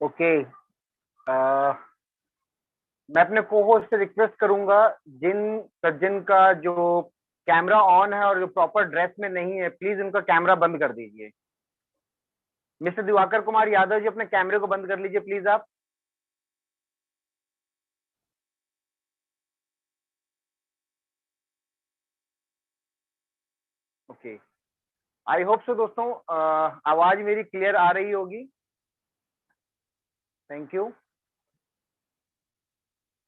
Okay. मैं अपने को होस्ट से रिक्वेस्ट करूंगा, जिन सज्जन का जो कैमरा ऑन है और जो प्रॉपर ड्रेस में नहीं है, प्लीज उनका कैमरा बंद कर दीजिए। मिस्टर दिवाकर कुमार यादव जी, अपने कैमरे को बंद कर लीजिए प्लीज आप। ओके। आई होप सो दोस्तों, आवाज मेरी क्लियर आ रही होगी। Thank you.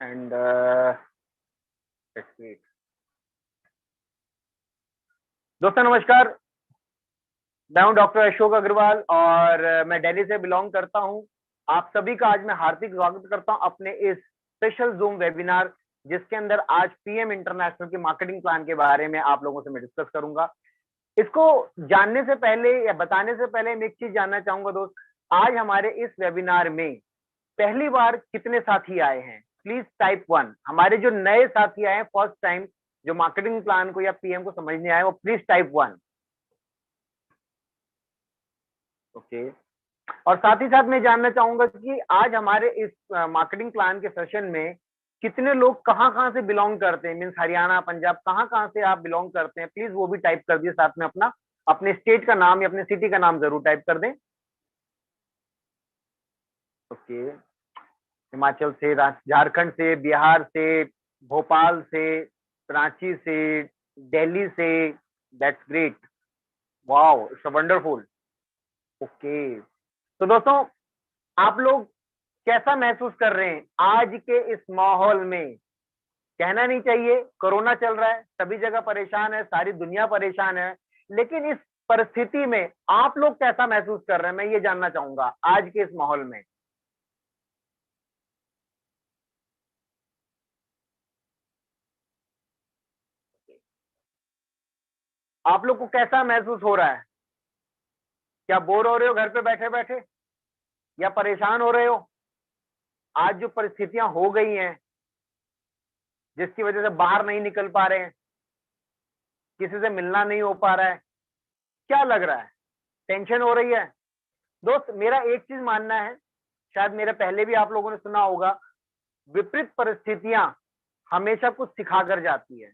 एंड दोस्तों नमस्कार। मैं हूं डॉक्टर अशोक अग्रवाल और मैं दिल्ली से बिलोंग करता हूं। आप सभी का आज मैं हार्दिक स्वागत करता हूं अपने इस स्पेशल जूम वेबिनार, जिसके अंदर आज पीएम इंटरनेशनल के मार्केटिंग प्लान के बारे में आप लोगों से मैं डिस्कस करूंगा। इसको जानने से पहले या बताने से पहले मैं एक चीज जानना चाहूंगा दोस्त, आज हमारे इस वेबिनार में पहली बार कितने साथी आए हैं? Please type 1। हमारे जो नए साथी आए हैं फर्स्ट टाइम, जो मार्केटिंग प्लान को या पीएम को समझने आए, वो प्लीज टाइप 1। ओके। और साथ ही साथ मैं जानना चाहूंगा कि आज हमारे इस मार्केटिंग प्लान के सेशन में कितने लोग कहाँ कहाँ से बिलोंग करते हैं, मीन्स हरियाणा, पंजाब, कहाँ कहाँ से आप बिलोंग करते हैं? प्लीज वो भी टाइप कर दिए, साथ में अपना अपने स्टेट का नाम या अपने सिटी का नाम जरूर टाइप कर दें। ओके। हिमाचल से, झारखंड से, बिहार से, भोपाल से, रांची से, दिल्ली से। That's great. Wow, it's wonderful. Okay. तो दोस्तों, आप लोग कैसा महसूस कर रहे हैं आज के इस माहौल में? कहना नहीं चाहिए, कोरोना चल रहा है, सभी जगह परेशान है, सारी दुनिया परेशान है, लेकिन इस परिस्थिति में आप लोग कैसा महसूस कर रहे हैं, मैं ये जानना चाहूंगा आज के इस माहौल में। आप लोग को कैसा महसूस हो रहा है? क्या बोर हो रहे हो घर पे बैठे बैठे, या परेशान हो रहे हो? आज जो परिस्थितियां हो गई हैं, जिसकी वजह से बाहर नहीं निकल पा रहे हैं, किसी से मिलना नहीं हो पा रहा है, क्या लग रहा है? टेंशन हो रही है? दोस्त, मेरा एक चीज मानना है, शायद मेरे पहले भी आप लोगों ने सुना होगा, विपरीत परिस्थितियां हमेशा कुछ सिखा कर जाती है।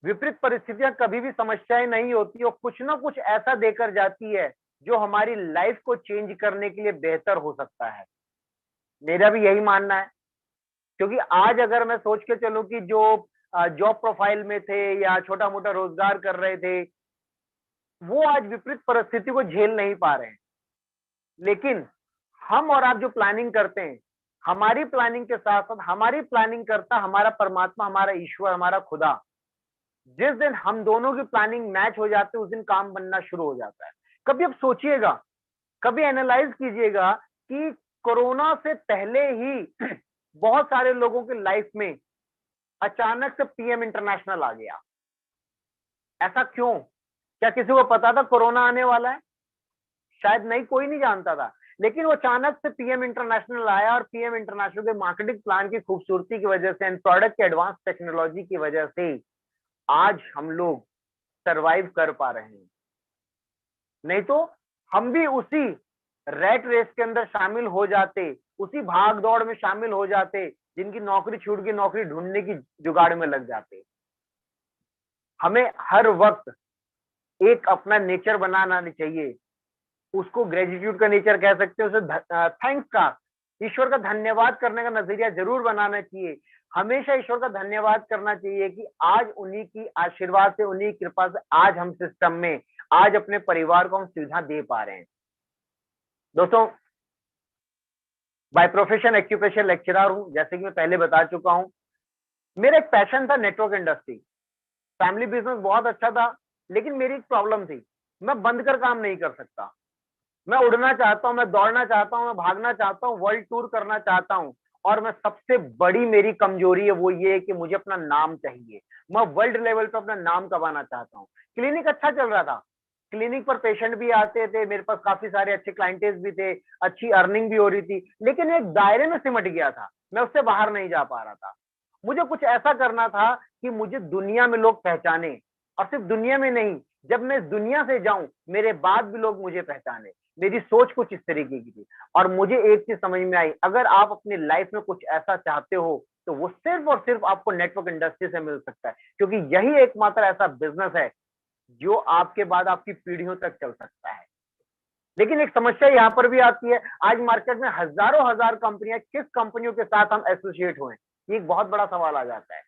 विपरीत परिस्थितियां कभी भी समस्याएं नहीं होती और कुछ ना कुछ ऐसा देकर जाती है जो हमारी लाइफ को चेंज करने के लिए बेहतर हो सकता है। मेरा भी यही मानना है। क्योंकि आज अगर मैं सोच के चलूं कि जो जॉब प्रोफाइल में थे या छोटा मोटा रोजगार कर रहे थे, वो आज विपरीत परिस्थिति को झेल नहीं पा रहे हैं। लेकिन हम और आप जो प्लानिंग करते हैं, हमारी प्लानिंग के साथ साथ हमारी प्लानिंग करता हमारा परमात्मा, हमारा ईश्वर, हमारा खुदा। जिस दिन हम दोनों की प्लानिंग मैच हो जाती है, उस दिन काम बनना शुरू हो जाता है। कभी अब सोचिएगा, कभी एनालाइज कीजिएगा कि कोरोना से पहले ही बहुत सारे लोगों की लाइफ में अचानक से पीएम इंटरनेशनल आ गया। ऐसा क्यों? क्या किसी को पता था कोरोना आने वाला है? शायद नहीं, कोई नहीं जानता था। लेकिन वो अचानक से पीएम इंटरनेशनल आया और पीएम इंटरनेशनल के मार्केटिंग प्लान की खूबसूरती की वजह से एंड प्रोडक्ट के एडवांस टेक्नोलॉजी की वजह से आज हम लोग सरवाइव कर पा रहे हैं। नहीं तो हम भी उसी रैट रेस के अंदर शामिल हो जाते, उसी भाग दौड़ में शामिल हो जाते, जिनकी नौकरी छूट गई, नौकरी ढूंढने की जुगाड़ में लग जाते। हमें हर वक्त एक अपना नेचर बनाना नहीं चाहिए। उसको ग्रेटिट्यूड का नेचर कह सकते हैं, उसे थैंक्स का, ईश्वर का धन्यवाद करने का नजरिया जरूर बनाना चाहिए। हमेशा ईश्वर का धन्यवाद करना चाहिए कि आज उन्हीं की आशीर्वाद से, उन्हीं की कृपा से आज हम सिस्टम में, आज अपने परिवार को हम सुविधा दे पा रहे हैं। दोस्तों, बाय प्रोफेशन एक्यूपेशन लेक्चरर हूं, जैसे कि मैं पहले बता चुका हूं। मेरा एक पैशन था नेटवर्क इंडस्ट्री। फैमिली बिजनेस बहुत अच्छा था, लेकिन मेरी एक प्रॉब्लम थी, मैं बंद कर काम नहीं कर सकता। मैं उड़ना चाहता हूं, मैं दौड़ना चाहता हूं, मैं भागना चाहता हूं, वर्ल्ड टूर करना चाहता हूं। और मैं सबसे बड़ी मेरी कमजोरी है वो ये कि मुझे अपना नाम चाहिए। मैं वर्ल्ड लेवल पर अपना नाम कमाना चाहता हूँ। क्लिनिक अच्छा चल रहा था, क्लिनिक पर पेशेंट भी आते थे, मेरे पास काफी सारे अच्छे क्लाइंटेस भी थे, अच्छी अर्निंग भी हो रही थी, लेकिन एक दायरे में सिमट गया था, मैं उससे बाहर नहीं जा पा रहा था। मुझे कुछ ऐसा करना था कि मुझे दुनिया में लोग पहचाने, और सिर्फ दुनिया में नहीं, जब मैं इस दुनिया से जाऊं मेरे बाद भी लोग मुझे पहचाने। मेरी सोच कुछ इस तरीके की थी। और मुझे एक चीज समझ में आई, अगर आप अपनी लाइफ में कुछ ऐसा चाहते हो तो वो सिर्फ और सिर्फ आपको नेटवर्क इंडस्ट्री से मिल सकता है, क्योंकि यही एकमात्र ऐसा बिजनेस है जो आपके बाद आपकी पीढ़ियों तक चल सकता है। लेकिन एक समस्या यहाँ पर भी आती है, आज मार्केट में हजारों हजार कंपनियां, किस कंपनियों के साथ हम एसोसिएट हुए, ये एक बहुत बड़ा सवाल आ जाता है।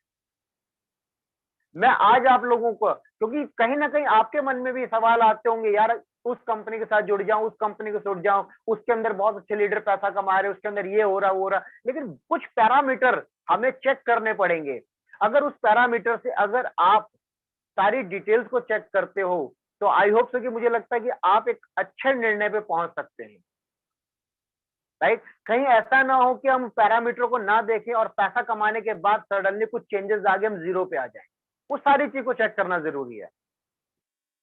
मैं आज आप लोगों को, क्योंकि कहीं ना कहीं आपके मन में भी सवाल आते होंगे, यार उस कंपनी के साथ जुड़ जाऊं, उस कंपनी के साथ जुड़ जाऊं, उसके अंदर बहुत अच्छे लीडर पैसा कमा रहे हैं, उसके अंदर ये हो रहा वो हो रहा, लेकिन कुछ पैरामीटर हमें चेक करने पड़ेंगे। अगर उस पैरामीटर से अगर आप सारी डिटेल्स को चेक करते हो तो आई होप सो कि मुझे लगता है कि आप एक अच्छे निर्णय पे पहुंच सकते हैं। राइट, कहीं ऐसा ना हो कि हम पैरामीटर को ना देखें और पैसा कमाने के बाद सडनली कुछ चेंजेस आगे हम जीरो पे आ जाएं। वो सारी चीज को चेक करना जरूरी है।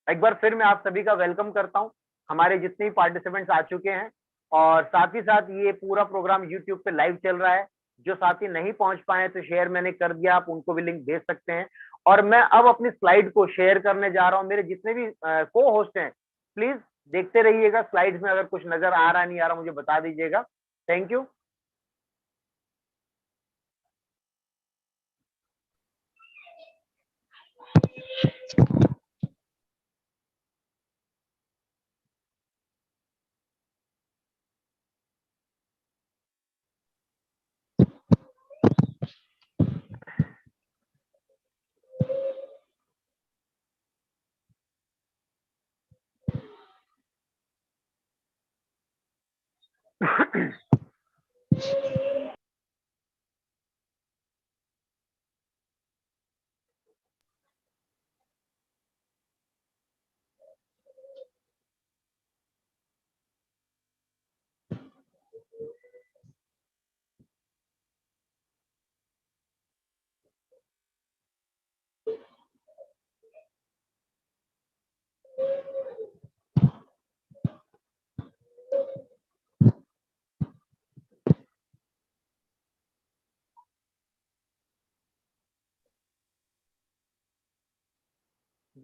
एक बार फिर मैं आप सभी का वेलकम करता हूं, हमारे जितने भी पार्टिसिपेंट्स आ चुके हैं, और साथ ही साथ ये पूरा प्रोग्राम यूट्यूब पे लाइव चल रहा है। जो साथी नहीं पहुंच पाए तो शेयर मैंने कर दिया, आप उनको भी लिंक भेज सकते हैं। और मैं अब अपनी स्लाइड को शेयर करने जा रहा हूं। मेरे जितने भी को होस्ट हैं, प्लीज देखते रहिएगा। स्लाइड्स में अगर कुछ नजर आ रहा नहीं आ रहा मुझे बता दीजिएगा। Thank you.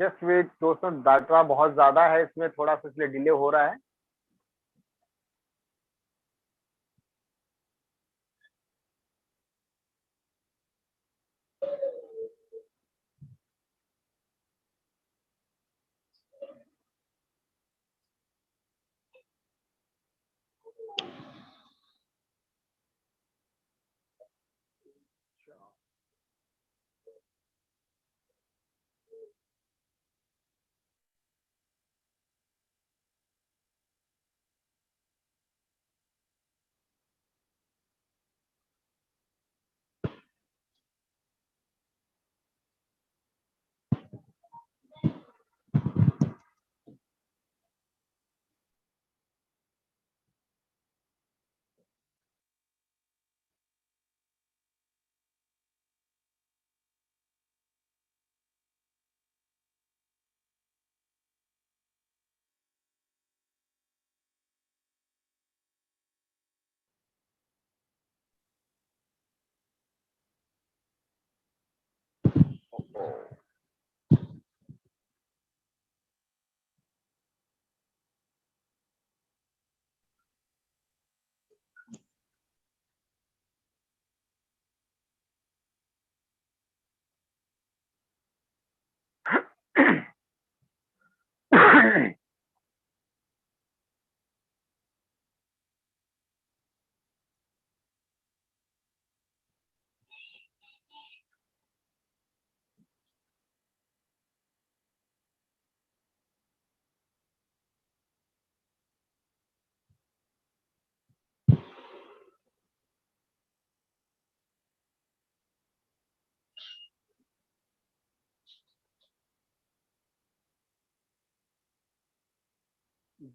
जस्ट वेट दोस्तों, डाटा बहुत ज्यादा है इसमें, थोड़ा सा इसलिए डिले हो रहा है।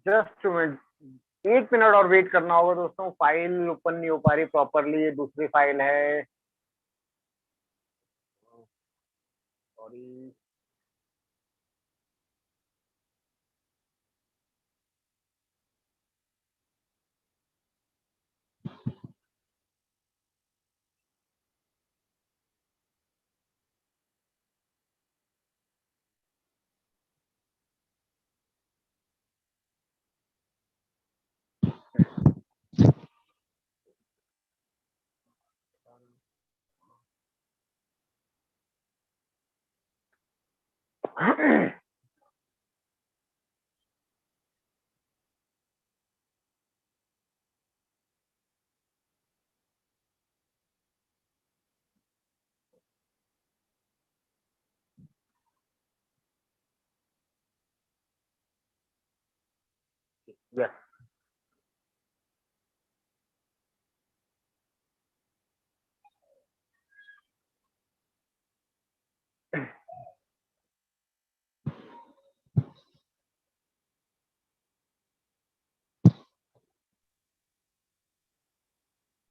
जस्ट मिनट, 1 मिनट और वेट करना होगा दोस्तों। फाइल ओपन नहीं हो पा रही प्रॉपरली, ये दूसरी फाइल है। सॉरी। यस,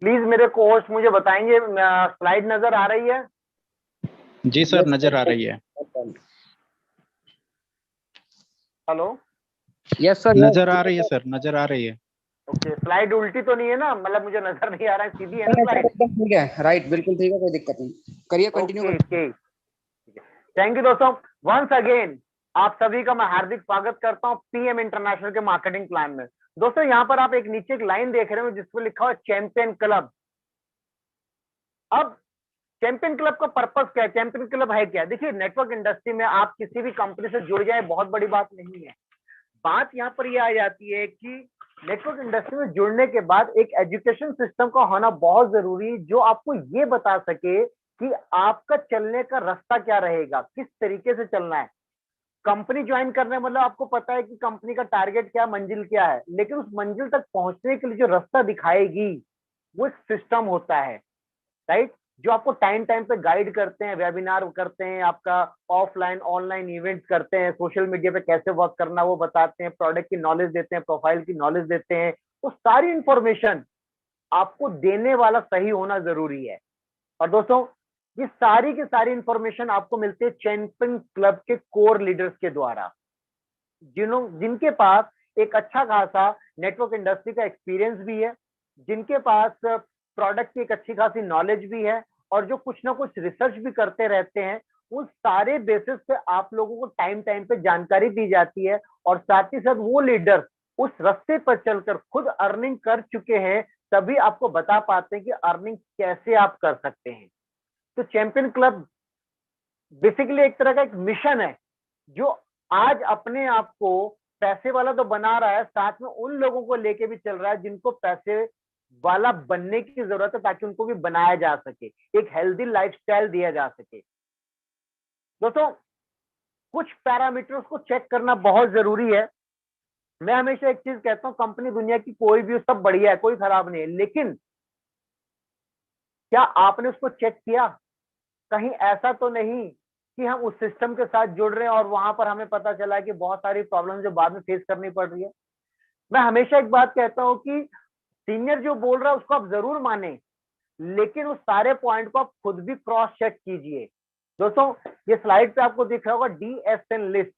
प्लीज मेरे को होस्ट मुझे बताएंगे, स्लाइड नजर आ रही है? जी सर, नजर आ रही है। हेलो, यस सर, नजर आ रही है सर, नजर आ रही है। ओके, स्लाइड उल्टी तो नहीं है ना? मतलब मुझे नजर नहीं आ रहा है, सीधी है ना स्लाइड? एकदम ठीक है, राइट, बिल्कुल ठीक है, कोई दिक्कत नहीं, करिए, कंटिन्यू ओके करिए। ओके, थैंक यू दोस्तों। वंस अगेन आप सभी का मैं हार्दिक स्वागत करता हूं पीएम इंटरनेशनल के मार्केटिंग प्लान में। दोस्तों यहाँ पर आप एक नीचे एक लाइन देख रहे हो जिसपे लिखा हुआ चैंपियन क्लब। अब चैंपियन क्लब का पर्पस क्या है, चैंपियन क्लब है क्या? देखिए, नेटवर्क इंडस्ट्री में आप किसी भी कंपनी से जुड़ जाए बहुत बड़ी बात नहीं है। बात यहाँ पर यह आ जाती है कि नेटवर्क इंडस्ट्री में जुड़ने के बाद एक एजुकेशन सिस्टम का होना बहुत जरूरी है, जो आपको ये बता सके कि आपका चलने का रास्ता क्या रहेगा, किस तरीके से चलना है। कंपनी ज्वाइन करने मतलब आपको पता है कि कंपनी का टारगेट क्या, मंजिल क्या है, लेकिन उस मंजिल तक पहुंचने के लिए जो रास्ता दिखाएगी वो एक सिस्टम होता है, राइट? जो आपको टाइम टाइम पे गाइड करते हैं, वेबिनार करते हैं, आपका ऑफलाइन ऑनलाइन इवेंट करते हैं, सोशल मीडिया पे कैसे वर्क करना वो बताते हैं, प्रोडक्ट की नॉलेज देते हैं, प्रोफाइल की नॉलेज देते हैं। तो सारी इंफॉर्मेशन आपको देने वाला सही होना जरूरी है। और दोस्तों, ये सारी की सारी इंफॉर्मेशन आपको मिलती है चैंपियन क्लब के कोर लीडर्स के द्वारा, जिनके पास एक अच्छा खासा नेटवर्क इंडस्ट्री का एक्सपीरियंस भी है, जिनके पास प्रोडक्ट की एक अच्छी खासी नॉलेज भी है, और जो कुछ ना कुछ रिसर्च भी करते रहते हैं। उस सारे बेसिस पे आप लोगों को टाइम टाइम पे जानकारी दी जाती है, और साथ ही साथ वो लीडर्स उस रास्ते पर चलकर खुद अर्निंग कर चुके हैं, तभी आपको बता पाते हैं कि अर्निंग कैसे आप कर सकते हैं। तो चैंपियन क्लब बेसिकली एक तरह का एक मिशन है, जो आज अपने आप को पैसे वाला तो बना रहा है, साथ में उन लोगों को लेके भी चल रहा है जिनको पैसे वाला बनने की जरूरत है, ताकि उनको भी बनाया जा सके, एक हेल्दी लाइफस्टाइल दिया जा सके। दोस्तों, कुछ पैरामीटर्स को चेक करना बहुत जरूरी है। मैं हमेशा एक चीज कहता हूं, कंपनी दुनिया की कोई भी हो, सब बढ़िया है, कोई खराब नहीं है, लेकिन क्या आपने उसको चेक किया? कहीं ऐसा तो नहीं कि हम उस सिस्टम के साथ जुड़ रहे हैं और वहां पर हमें पता चला कि बहुत सारी प्रॉब्लम जो बाद में फेस करनी पड़ रही है। मैं हमेशा एक बात कहता हूं कि सीनियर जो बोल रहा है उसको आप जरूर माने, लेकिन उस सारे पॉइंट को आप खुद भी क्रॉस चेक कीजिए। दोस्तों, ये स्लाइड पे आपको दिख रहा होगा DSN list,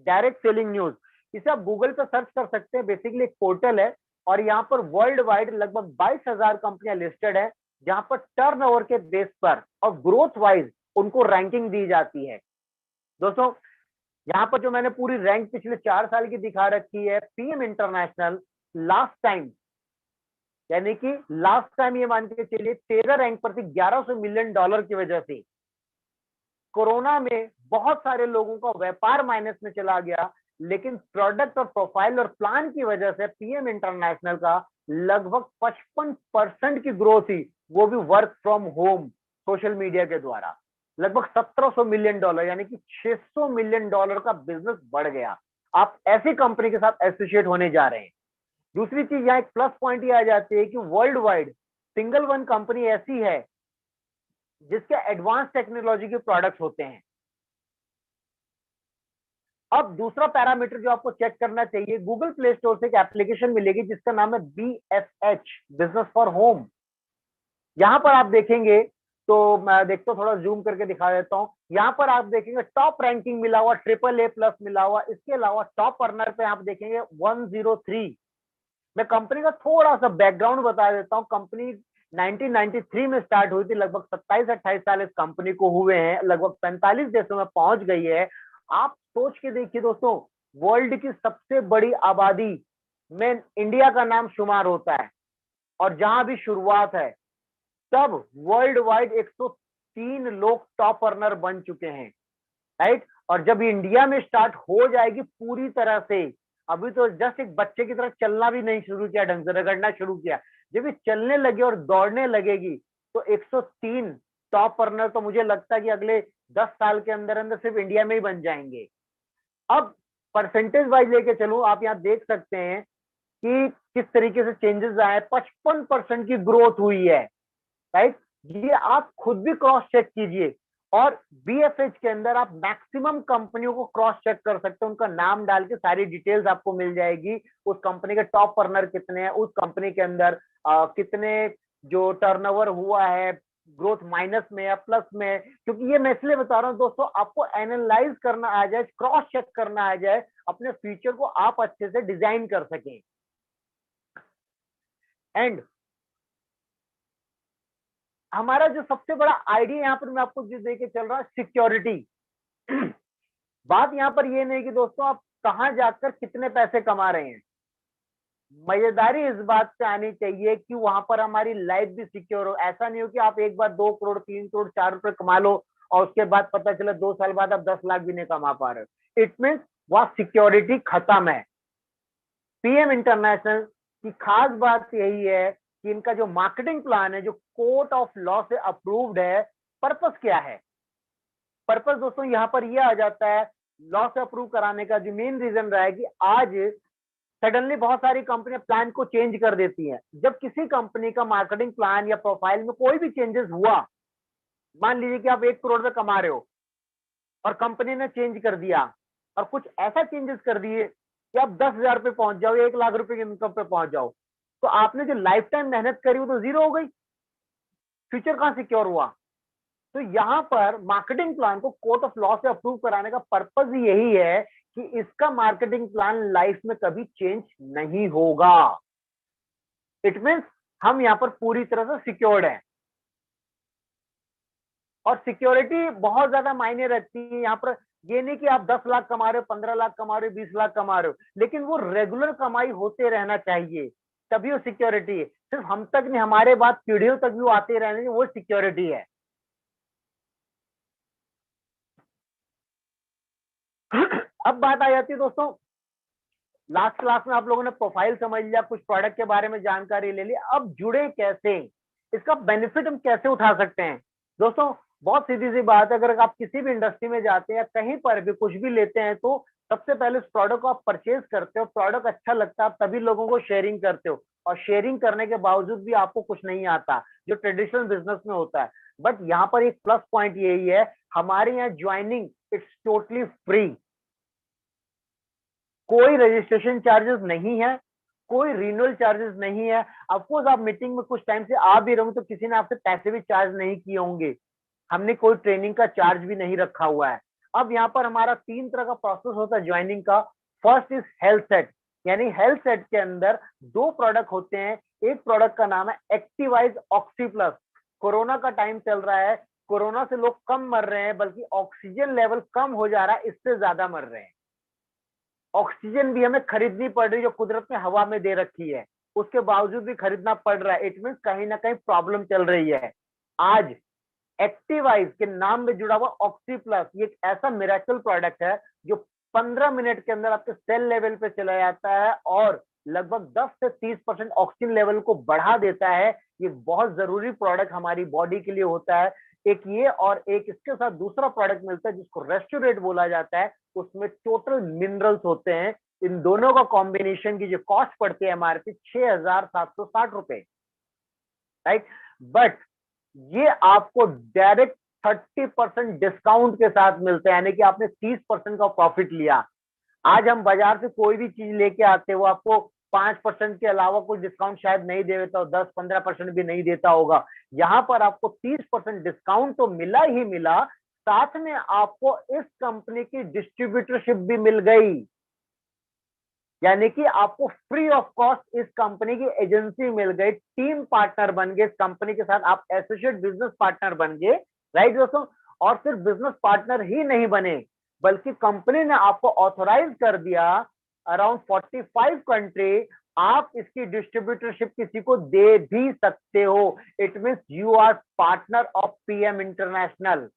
direct selling news. इसे आप गूगल पे सर्च कर सकते हैं, बेसिकली एक पोर्टल है, और यहाँ पर वर्ल्ड वाइड लगभग 22,000 कंपनियां लिस्टेड है, जहां पर टर्नओवर के बेस पर और ग्रोथ वाइज उनको रैंकिंग दी जाती है। दोस्तों, यहाँ पर जो मैंने पूरी रैंक पिछले 4 साल की दिखा रखी है, पीएम इंटरनेशनल लास्ट टाइम, यानी कि लास्ट टाइम ये मान के चलिए 13 रैंक पर थी, $1100 मिलियन की वजह से। कोरोना में बहुत सारे लोगों का व्यापार माइनस में चला गया, लेकिन प्रोडक्ट और प्रोफाइल और प्लान की वजह से पीएम इंटरनेशनल का लगभग 55% की ग्रोथ थी, वो भी work from home social media के द्वारा। लगभग $1700 मिलियन, यानी कि $600 मिलियन का बिजनेस बढ़ गया। आप ऐसी कंपनी के साथ एसोसिएट होने जा रहे हैं। दूसरी चीज, यहाँ एक प्लस पॉइंट ये आ जाती है कि world wide single one company ऐसी है जिसके एडवांस टेक्नोलॉजी के प्रोडक्ट्स होते हैं। अब दूसरा पैरामीटर जो आपको चेक करना चाहिए, गूगल प्ले स्टोर से एक एप्लीकेशन मिलेगी जिसका नाम है BFH, बिजनेस फॉर होम। यहां पर आप देखेंगे, तो मैं देखता हूँ, थोड़ा जूम करके दिखा देता हूँ। यहां पर आप देखेंगे टॉप रैंकिंग मिला हुआ, AAA+ मिला हुआ। इसके अलावा टॉप अर्नर पे आप देखेंगे 103। मैं कंपनी का थोड़ा सा बैकग्राउंड बता देता हूं। कंपनी 1993 में स्टार्ट हुई थी, लगभग 27-28 साल इस कंपनी को हुए हैं, लगभग 45 देशों में पहुंच गई है। आप सोच के देखिए दोस्तों, वर्ल्ड की सबसे बड़ी आबादी में इंडिया का नाम शुमार होता है, और जहां भी शुरुआत है तब वर्ल्ड वाइड 103 लोग टॉप अर्नर बन चुके हैं। राइट। और जब इंडिया में स्टार्ट हो जाएगी पूरी तरह से, अभी तो जस्ट एक बच्चे की तरह चलना भी नहीं शुरू किया, ढंग से रगड़ना शुरू किया, जब ये चलने लगे और दौड़ने लगेगी तो 103 टॉप अर्नर तो मुझे लगता है कि अगले 10 साल के अंदर अंदर सिर्फ इंडिया में ही बन जाएंगे। अब परसेंटेज वाइज लेके चलूं, आप यहाँ देख सकते हैं कि किस तरीके से चेंजेस आए। 55% की ग्रोथ हुई है, राइट। ये आप खुद भी क्रॉस चेक कीजिए, और बीएफएच के अंदर आप मैक्सिमम कंपनियों को क्रॉस चेक कर सकते हैं, उनका नाम डाल के सारी डिटेल्स आपको मिल जाएगी, उस कंपनी के टॉप अर्नर कितने हैं, उस कंपनी के अंदर कितने जो टर्नओवर हुआ है, ग्रोथ माइनस में या प्लस में। क्योंकि ये मैं इसलिए बता रहा हूं दोस्तों, आपको एनालाइज करना आ जाए, क्रॉस चेक करना आ जाए, अपने फ्यूचर को आप अच्छे से डिजाइन कर सकें। एंड हमारा जो सबसे बड़ा आइडिया यहाँ पर मैं आपको जो देके चल रहा हूँ, सिक्योरिटी। बात यहाँ पर ये नहीं कि दोस्तों आप कहां जाकर कितने पैसे कमा रहे हैं, मजेदारी इस बात से आनी चाहिए कि वहां पर हमारी लाइफ भी सिक्योर हो। ऐसा नहीं हो कि आप एक बार 2 करोड़ 3 करोड़ 4 रुपए कमा लो और उसके बाद पता चला 2 साल बाद आप 10 लाख भी नहीं कमा पा रहे हो। इट मीन्स वह सिक्योरिटी खत्म है। पीएम इंटरनेशनल की खास बात यही है कि इनका जो मार्केटिंग प्लान है, जो कोर्ट ऑफ लॉ से अप्रूव्ड है, पर्पस क्या है? पर्पस दोस्तों यहाँ पर यह आ जाता है, लॉ से अप्रूव कराने का जो मेन रीजन रहा है कि आज सडनली बहुत सारी कंपनियां प्लान को चेंज कर देती हैं। जब किसी कंपनी का मार्केटिंग प्लान या प्रोफाइल में कोई भी चेंजेस हुआ, मान लीजिए कि आप 1 करोड़ में कमा रहे हो और कंपनी ने चेंज कर दिया और कुछ ऐसा चेंजेस कर दिए कि आप 10,000 पे पहुंच जाओ, 1 लाख रुपए की इनकम पे पहुंच जाओ, तो आपने जो लाइफ टाइम मेहनत करी वो तो जीरो हो गई, फ्यूचर कहां सिक्योर हुआ? तो यहां पर मार्केटिंग प्लान को कोर्ट ऑफ लॉ से अप्रूव कराने का पर्पस यही है कि इसका मार्केटिंग प्लान लाइफ में कभी चेंज नहीं होगा। इट मीन्स हम यहां पर पूरी तरह से सिक्योर्ड है, और सिक्योरिटी बहुत ज्यादा मायने रखती है यहाँ पर। ये नहीं कि आप 10 लाख कमा रहे हो, 15 लाख कमा रहे हो, 20 लाख कमा रहे हो, लेकिन वो रेगुलर कमाई होते रहना चाहिए, तभी वो सिक्योरिटी है। सिर्फ हम तक नहीं, हमारे बाद पीढ़ियों तक भी वो आते रहने, वो सिक्योरिटी है। अब बात आ जाती है दोस्तों, लास्ट क्लास में आप लोगों ने प्रोफाइल समझ लिया, कुछ प्रोडक्ट के बारे में जानकारी ले ली, अब जुड़े कैसे, इसका बेनिफिट हम कैसे उठा सकते हैं? दोस्तों बहुत सीधी सी बात है, अगर आप किसी भी इंडस्ट्री में जाते हैं या कहीं पर भी कुछ भी लेते हैं, तो सबसे पहले उस प्रोडक्ट को आप परचेज करते हो, प्रोडक्ट अच्छा लगता है, आप तभी लोगों को शेयरिंग करते हो, और शेयरिंग करने के बावजूद भी आपको कुछ नहीं आता, जो ट्रेडिशनल बिजनेस में होता है। बट यहाँ पर एक प्लस पॉइंट यही है, हमारे यहाँ ज्वाइनिंग इट्स टोटली फ्री, कोई रजिस्ट्रेशन चार्जेस नहीं है, कोई रिन्यूअल चार्जेस नहीं है। अफकोर्स आप मीटिंग में कुछ टाइम से आ भी रहे हो तो किसी ने आपसे पैसे भी चार्ज नहीं किए होंगे, हमने कोई ट्रेनिंग का चार्ज भी नहीं रखा हुआ है। अब यहाँ पर हमारा 3 तरह का प्रोसेस होता है ज्वाइनिंग का। फर्स्ट इज हेल्थ सेट, यानी हेल्थ सेट के अंदर 2 प्रोडक्ट होते हैं। एक प्रोडक्ट का नाम है एक्टिवाइज ऑक्सी प्लस। कोरोना का टाइम चल रहा है, कोरोना से लोग कम मर रहे हैं, बल्कि ऑक्सीजन लेवल कम हो जा रहा है, इससे ज्यादा मर रहे हैं। ऑक्सीजन भी हमें खरीदनी पड़ रही है, जो कुदरत ने हवा में दे रखी है, उसके बावजूद भी खरीदना पड़ रहा है। इट मीन कहीं ना कहीं प्रॉब्लम चल रही है। आज एक्टिवाइज के नाम में जुड़ा हुआ ऑक्सी प्लस, ये एक ऐसा मिरेकल प्रोडक्ट है जो 15 मिनट के अंदर आपके सेल लेवल पे चला जाता है और लगभग 10 से 30% ऑक्सीजन लेवल को बढ़ा देता है। ये बहुत जरूरी प्रोडक्ट हमारी बॉडी के लिए होता है। एक ये, और एक इसके साथ दूसरा प्रोडक्ट मिलता है जिसको रेस्टोरेट बोला जाता है, उसमें टोटल मिनरल्स होते हैं। इन दोनों का कॉम्बिनेशन की जो कॉस्ट पड़ती है एमआरपी 6,760 रुपए, राइट। बट ये आपको डायरेक्ट 30% डिस्काउंट के साथ मिलते हैं, यानी कि आपने 30% का प्रॉफिट लिया। आज हम बाजार से कोई भी चीज लेके आते हैं, वो आपको 5% के अलावा कोई डिस्काउंट शायद नहीं दे देता हो, 10-15% भी नहीं देता होगा। यहाँ पर आपको 30% डिस्काउंट तो मिला ही मिला, साथ में आपको इस कंपनी की डिस्ट्रीब्यूटरशिप भी मिल गई, यानी कि आपको फ्री ऑफ कॉस्ट इस कंपनी की एजेंसी मिल गई। टीम पार्टनर बन गए इस कंपनी के साथ, आप एसोसिएट बिजनेस पार्टनर बन गए, राइट दोस्तों। और सिर्फ बिजनेस पार्टनर ही नहीं बने, बल्कि कंपनी ने आपको ऑथोराइज कर दिया अराउंड 45 कंट्री, आप इसकी डिस्ट्रीब्यूटरशिप किसी को दे भी सकते हो। It means you are partner of PM international,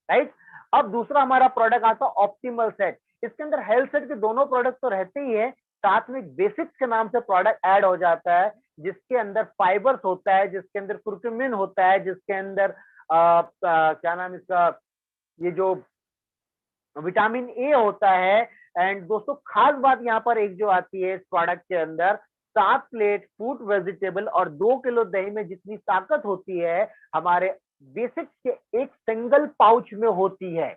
right. अब दूसरा हमारा प्रोडक्ट आता है ऑप्टिमल सेट। इसके अंदर हेल्थ सेट के दोनों प्रोडक्ट तो रहते ही है, साथ में बेसिक्स के नाम से प्रोडक्ट ऐड हो जाता है, जिसके अंदर फाइबर्स होता है, जिसके अंदर कुर्कुमिन होता है, जिसके अंदर क्या नाम इसका, ये जो विटामिन ए होता है। एंड दोस्तों खास बात यहाँ पर एक जो आती है इस प्रोडक्ट के अंदर, 7 प्लेट फ्रूट वेजिटेबल और 2 किलो दही में जितनी ताकत होती है हमारे बेसिक्स के एक सिंगल पाउच में होती है।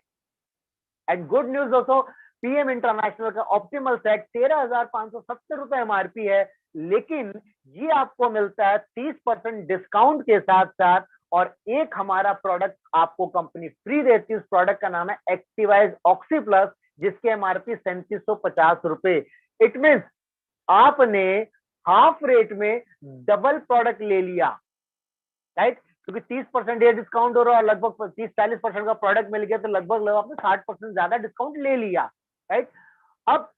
एंड गुड न्यूज दोस्तों, पीएम इंटरनेशनल का ऑप्टिमल सेट 13,570 रुपए एमआरपी है, लेकिन ये आपको मिलता है 30% डिस्काउंट के साथ साथ, और एक हमारा प्रोडक्ट आपको कंपनी फ्री देती है। उस प्रोडक्ट का नाम है एक्टिवाइज ऑक्सी प्लस, जिसके एमआरपी 3750 रुपए। इट मीन्स आपने हाफ रेट में डबल प्रोडक्ट ले लिया, राइट? क्योंकि 30% ये डिस्काउंट हो रहा है और लगभग 30-40% का प्रोडक्ट मिल गया, तो लगभग आपने 60% ज्यादा डिस्काउंट ले लिया, राइट? अब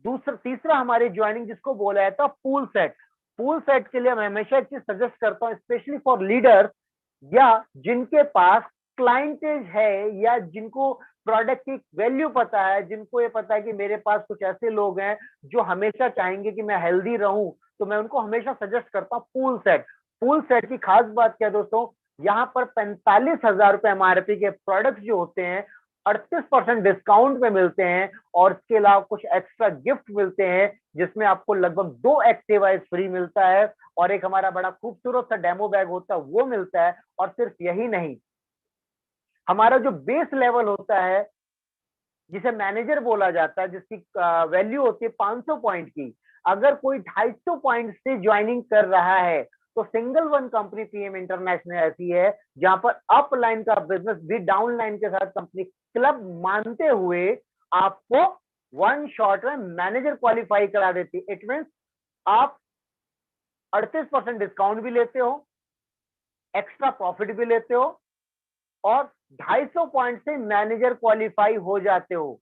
तीसरा हमारी ज्वाइनिंग जिसको बोला जाता है पूल सेट। पूल सेट के लिए मैं हमेशा एक चीज सजेस्ट करता हूं, स्पेशली फॉर लीडर्स या जिनके पास क्लाइंटेज है या जिनको प्रोडक्ट की वैल्यू पता है, जिनको ये पता है कि मेरे पास कुछ ऐसे लोग हैं जो हमेशा चाहेंगे कि मैं हेल्दी रहूं, तो मैं उनको हमेशा सजेस्ट करता हूं पूल सेट। पूल सेट की खास बात क्या दोस्तों, यहाँ पर 45,000 रुपए एमआरपी के प्रोडक्ट जो होते हैं 38% डिस्काउंट में मिलते हैं, और इसके अलावा कुछ एक्स्ट्रा गिफ्ट मिलते हैं, जिसमें आपको लगभग 2 एक्टिवाइज फ्री मिलता है, और एक हमारा बड़ा खूबसूरत सा डेमो बैग होता है वो मिलता है। और सिर्फ यही नहीं, हमारा जो बेस लेवल होता है जिसे मैनेजर बोला जाता है, जिसकी वैल्यू होती है 500 पॉइंट की, अगर कोई 250 पॉइंट से ज्वाइनिंग कर रहा है तो single one company PM international ऐसी है जहां पर अप लाइन का बिजनेस भी डाउन लाइन के साथ कंपनी क्लब मानते हुए आपको वन शॉट में मैनेजर क्वालिफाई करा देती है। इट मीन्स आप 38% डिस्काउंट भी लेते हो, एक्स्ट्रा प्रॉफिट भी लेते हो, और 250 पॉइंट से मैनेजर क्वालिफाई हो जाते हो।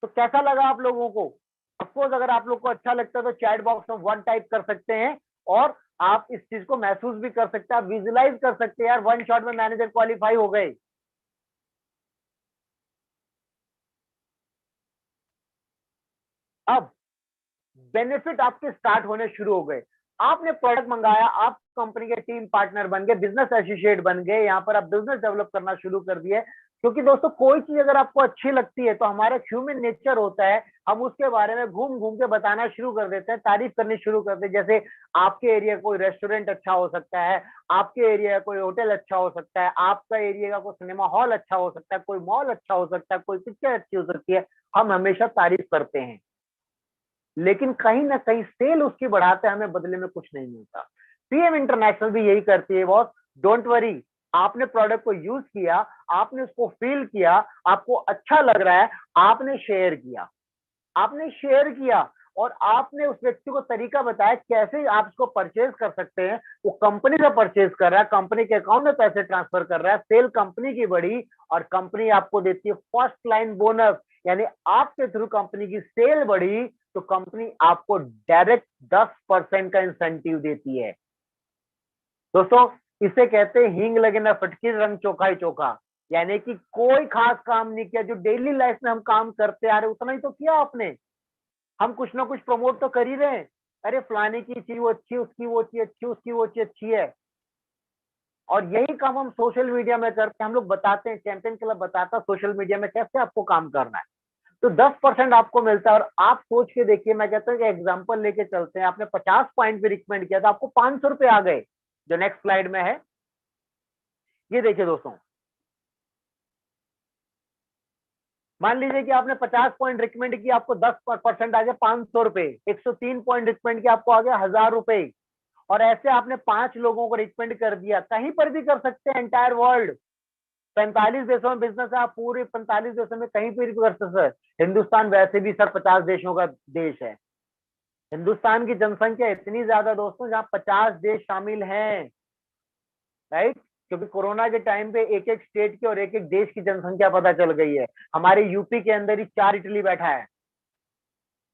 तो कैसा लगा आप लोगों को? अफकोर्स अगर आप लोग को अच्छा लगता है तो चैट बॉक्स में 1 टाइप कर सकते हैं, और आप इस चीज को महसूस भी कर सकते हैं, आप विजुलाइज कर सकते हैं, यार वन शॉट में मैनेजर क्वालिफाई हो गए। अब बेनिफिट आपके स्टार्ट होने शुरू हो गए। आपने प्रोडक्ट मंगाया, आप कंपनी के टीम पार्टनर बन गए, बिजनेस एसोसिएट बन गए, यहाँ पर आप बिजनेस डेवलप करना शुरू कर दिए। क्योंकि दोस्तों कोई चीज अगर आपको अच्छी लगती है तो हमारा ह्यूमन नेचर होता है, हम उसके बारे में घूम घूम के बताना शुरू कर देते हैं, तारीफ करनी शुरू करते हैं। जैसे आपके एरिया कोई रेस्टोरेंट अच्छा हो सकता है, आपके एरिया कोई होटल अच्छा हो सकता है, आपका एरिया का कोई सिनेमा हॉल अच्छा हो सकता है, कोई मॉल अच्छा हो सकता है, कोई पिक्चर अच्छी हो सकती है, हम हमेशा तारीफ करते हैं। लेकिन कहीं ना कहीं सेल उसकी बढ़ाते हैं, हमें बदले में कुछ नहीं मिलता। पीएम इंटरनेशनल भी यही करती है बॉस। डोंट वरी, आपने प्रोडक्ट को यूज किया, आपने उसको फील किया, आपको अच्छा लग रहा है, आपने शेयर किया, और आपने उस व्यक्ति को तरीका बताया कैसे आप इसको परचेज कर सकते हैं। वो कंपनी से परचेज कर रहा है, कंपनी के अकाउंट में पैसे ट्रांसफर कर रहा है, सेल कंपनी की बढ़ी, और कंपनी आपको देती है फर्स्ट लाइन बोनस, यानी आपके थ्रू कंपनी की सेल बढ़ी तो कंपनी आपको डायरेक्ट 10% का इंसेंटिव देती है। दोस्तों इसे कहते हैं हींग लगे ना फटकी, रंग चोखा ही चोखा। यानी कि कोई खास काम नहीं किया, जो डेली लाइफ में हम काम करते आ रहे उतना ही तो किया आपने। हम कुछ ना कुछ प्रमोट तो कर ही रहे हैं, अरे फलाने की चीज वो अच्छी, उसकी वो चीज अच्छी, उसकी वो चीज अच्छी है। और यही काम हम सोशल मीडिया में करते हैं, हम लोग बताते हैं, चैंपियन क्लब बताता है सोशल मीडिया में कैसे आपको काम करना है। तो 10% आपको मिलता है। और आप सोच के देखिए, मैं कहता हूँ कि एग्जांपल लेके चलते हैं, आपने 50 पॉइंट भी रिकमेंड किया तो आपको 500 रुपए आ गए, जो नेक्स्ट स्लाइड में है। ये देखिए दोस्तों, मान लीजिए कि आपने 50 पॉइंट रिकमेंड किया, आपको 10% आ गया 500 रुपए। 103 पॉइंट रिकमेंड किया, आपको आ गया 1000 रुपए। और ऐसे आपने 5 लोगों को रिकमेंड कर दिया, कहीं पर भी कर सकते हैं, एंटायर वर्ल्ड। 45 देशों में बिजनेस है, आप पूरे 45 देशों में कहीं पर भी कर सकते हैं। हिंदुस्तान वैसे भी सर 50 देशों का देश है। हिंदुस्तान की जनसंख्या इतनी ज्यादा दोस्तों, जहां 50 देश शामिल हैं, राइट? क्योंकि कोरोना के टाइम पे एक एक स्टेट की और एक एक देश की जनसंख्या पता चल गई है। हमारे यूपी के अंदर ही 4 इटली बैठा है,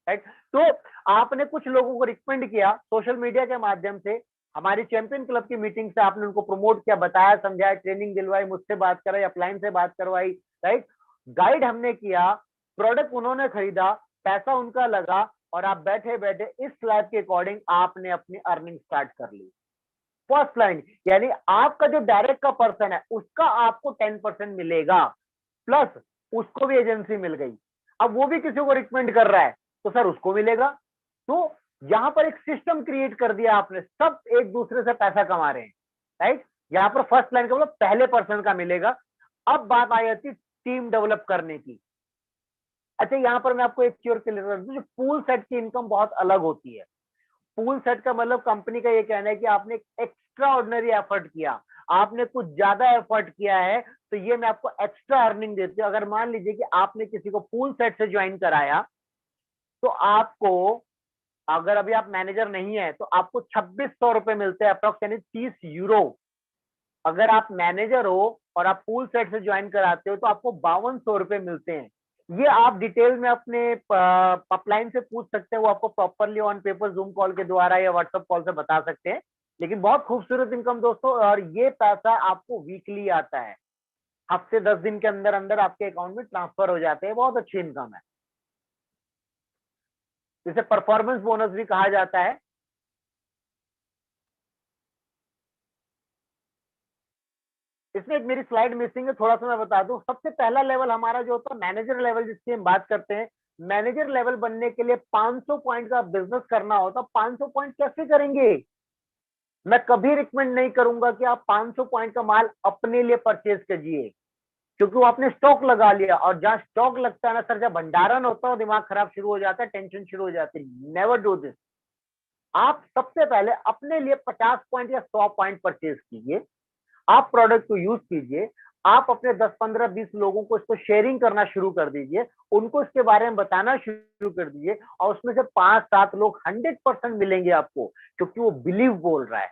राइट? तो आपने कुछ लोगों को रिकमेंड किया सोशल मीडिया के माध्यम से, हमारी चैंपियन क्लब की मीटिंग से आपने उनको प्रमोट किया, बताया, समझाया, ट्रेनिंग दिलवाई, मुझसे बात कराई, अपलाइन से बात करवाई, राइट? गाइड हमने किया, प्रोडक्ट उन्होंने खरीदा, पैसा उनका लगा, और आप बैठे बैठे इस स्लैब के अकॉर्डिंग आपने अपनी अर्निंग स्टार्ट कर ली। फर्स्ट लाइन, यानी आपका जो डायरेक्ट का पर्सन है उसका आपको 10% मिलेगा, प्लस उसको भी एजेंसी मिल गई। अब वो भी किसी को रिकमेंड कर रहा है तो सर उसको मिलेगा। तो यहां पर एक सिस्टम क्रिएट कर दिया आपने, सब एक दूसरे से पैसा कमा रहे हैं, राइट। यहां पर फर्स्ट लाइन का मतलब पहले पर्सन का मिलेगा। अब बात आई जाती टीम डेवलप करने की। अच्छा, यहां पर मैं आपको एक चीज क्लियर कर दूं, जो पूल सेट की इनकम बहुत अलग होती है। पूल सेट का मतलब कंपनी का ये कहना है कि आपने एक्स्ट्रा ऑर्डिनरी एफर्ट किया, आपने कुछ ज्यादा एफर्ट किया है, तो ये मैं आपको एक्स्ट्रा अर्निंग देती हूँ। अगर मान लीजिए कि आपने किसी को पूल सेट से ज्वाइन कराया, तो आपको, अगर अभी आप मैनेजर नहीं है, तो आपको 2600 रुपए मिलते हैं, अप्रोक्स यानी 30 यूरो। अगर आप मैनेजर हो और आप पूल सेट से ज्वाइन कराते हो तो आपको 5200 रुपए मिलते हैं। ये आप डिटेल में अपने अपलाइन से पूछ सकते हैं, वो आपको properly on paper zoom call के द्वारा या व्हाट्सएप कॉल से बता सकते हैं। लेकिन बहुत खूबसूरत इनकम दोस्तों, और ये पैसा आपको वीकली आता है, हफ्ते 10 दिन के अंदर अंदर आपके अकाउंट में ट्रांसफर हो जाते हैं। बहुत अच्छी इनकम है, जिसे परफॉर्मेंस बोनस भी कहा जाता है। इसमें एक मेरी स्लाइड मिसिंग है, थोड़ा सा मैं बता दूं। सबसे पहला लेवल हमारा जो होता है मैनेजर लेवल, जिसकी हम बात करते हैं। मैनेजर लेवल बनने के लिए 500 पॉइंट का बिजनेस करना होता। 500 पॉइंट कैसे करेंगे? मैं कभी रिकमेंड नहीं करूंगा कि आप 500 पॉइंट का माल अपने लिए परचेज कीजिए, क्योंकि वो आपने स्टॉक लगा लिया, और जहां स्टॉक लगता है ना सर, जब भंडारण होता है दिमाग खराब शुरू हो जाता है, टेंशन शुरू हो जाती है। Never do this. आप सबसे पहले अपने लिए 50 पॉइंट या 100 पॉइंट परचेज कीजिए, आप प्रोडक्ट को यूज कीजिए, आप अपने 10, 15, 20 लोगों को इसको शेयरिंग करना शुरू कर दीजिए, उनको इसके बारे में बताना शुरू कर दीजिए, और उसमें से 5-7 लोग 100% मिलेंगे आपको, क्योंकि वो बिलीव बोल रहा है,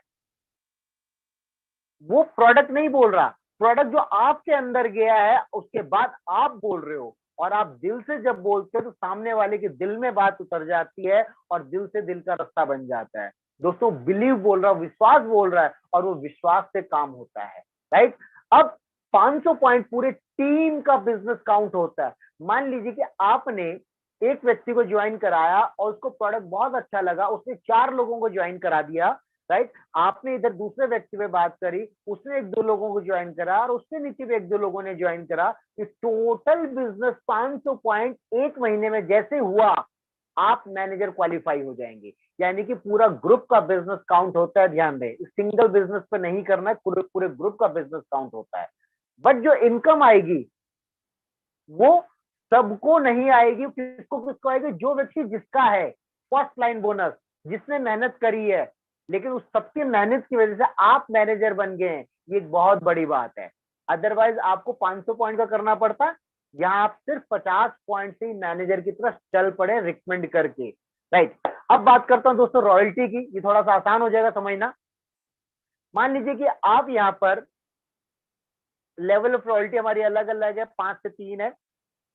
वो प्रोडक्ट नहीं बोल रहा। प्रोडक्ट जो आपके अंदर गया है उसके बाद आप बोल रहे हो, और आप दिल से जब बोलते हो तो सामने वाले के दिल में बात उतर जाती है, और दिल से दिल का रास्ता बन जाता है। दोस्तों, बिलीव बोल रहा है, विश्वास बोल रहा है, और वो विश्वास से काम होता है, राइट। अब 500 पॉइंट पूरे टीम का बिजनेस काउंट होता है। मान लीजिए कि आपने एक व्यक्ति को ज्वाइन कराया और उसको प्रोडक्ट बहुत अच्छा लगा, उसने 4 लोगों को ज्वाइन करा दिया, राइट। आपने इधर दूसरे व्यक्ति पे बात करी, उसने 1-2 लोगों को ज्वाइन करा, और उससे नीचे भी 1-2 लोगों ने ज्वाइन करा। टोटल बिजनेस 500 पॉइंट एक महीने में जैसे हुआ, आप मैनेजर क्वालिफाई हो जाएंगे। यानी कि पूरा ग्रुप का बिजनेस काउंट होता है। ध्यान दें, सिंगल बिजनेस पे नहीं करना है, पूरे पूरे ग्रुप का बिजनेस काउंट होता है। बट जो इनकम आएगी वो सबको नहीं आएगी। किसको किसको आएगी? जो व्यक्ति जिसका है फर्स्ट लाइन बोनस, जिसने मेहनत करी है, लेकिन उस सबकी मेहनत की वजह से आप मैनेजर बन गए हैं, ये एक बहुत बड़ी बात है। अदरवाइज आपको 500 पॉइंट का करना पड़ता, यहाँ आप सिर्फ 50 पॉइंट से ही मैनेजर की तरफ चल पड़े रिकमेंड करके, राइट। अब बात करता हूं दोस्तों रॉयल्टी की, ये थोड़ा सा आसान हो जाएगा समझना। मान लीजिए कि आप यहाँ पर लेवल ऑफ रॉयल्टी हमारी अलग अलग है, 5 से 3 है।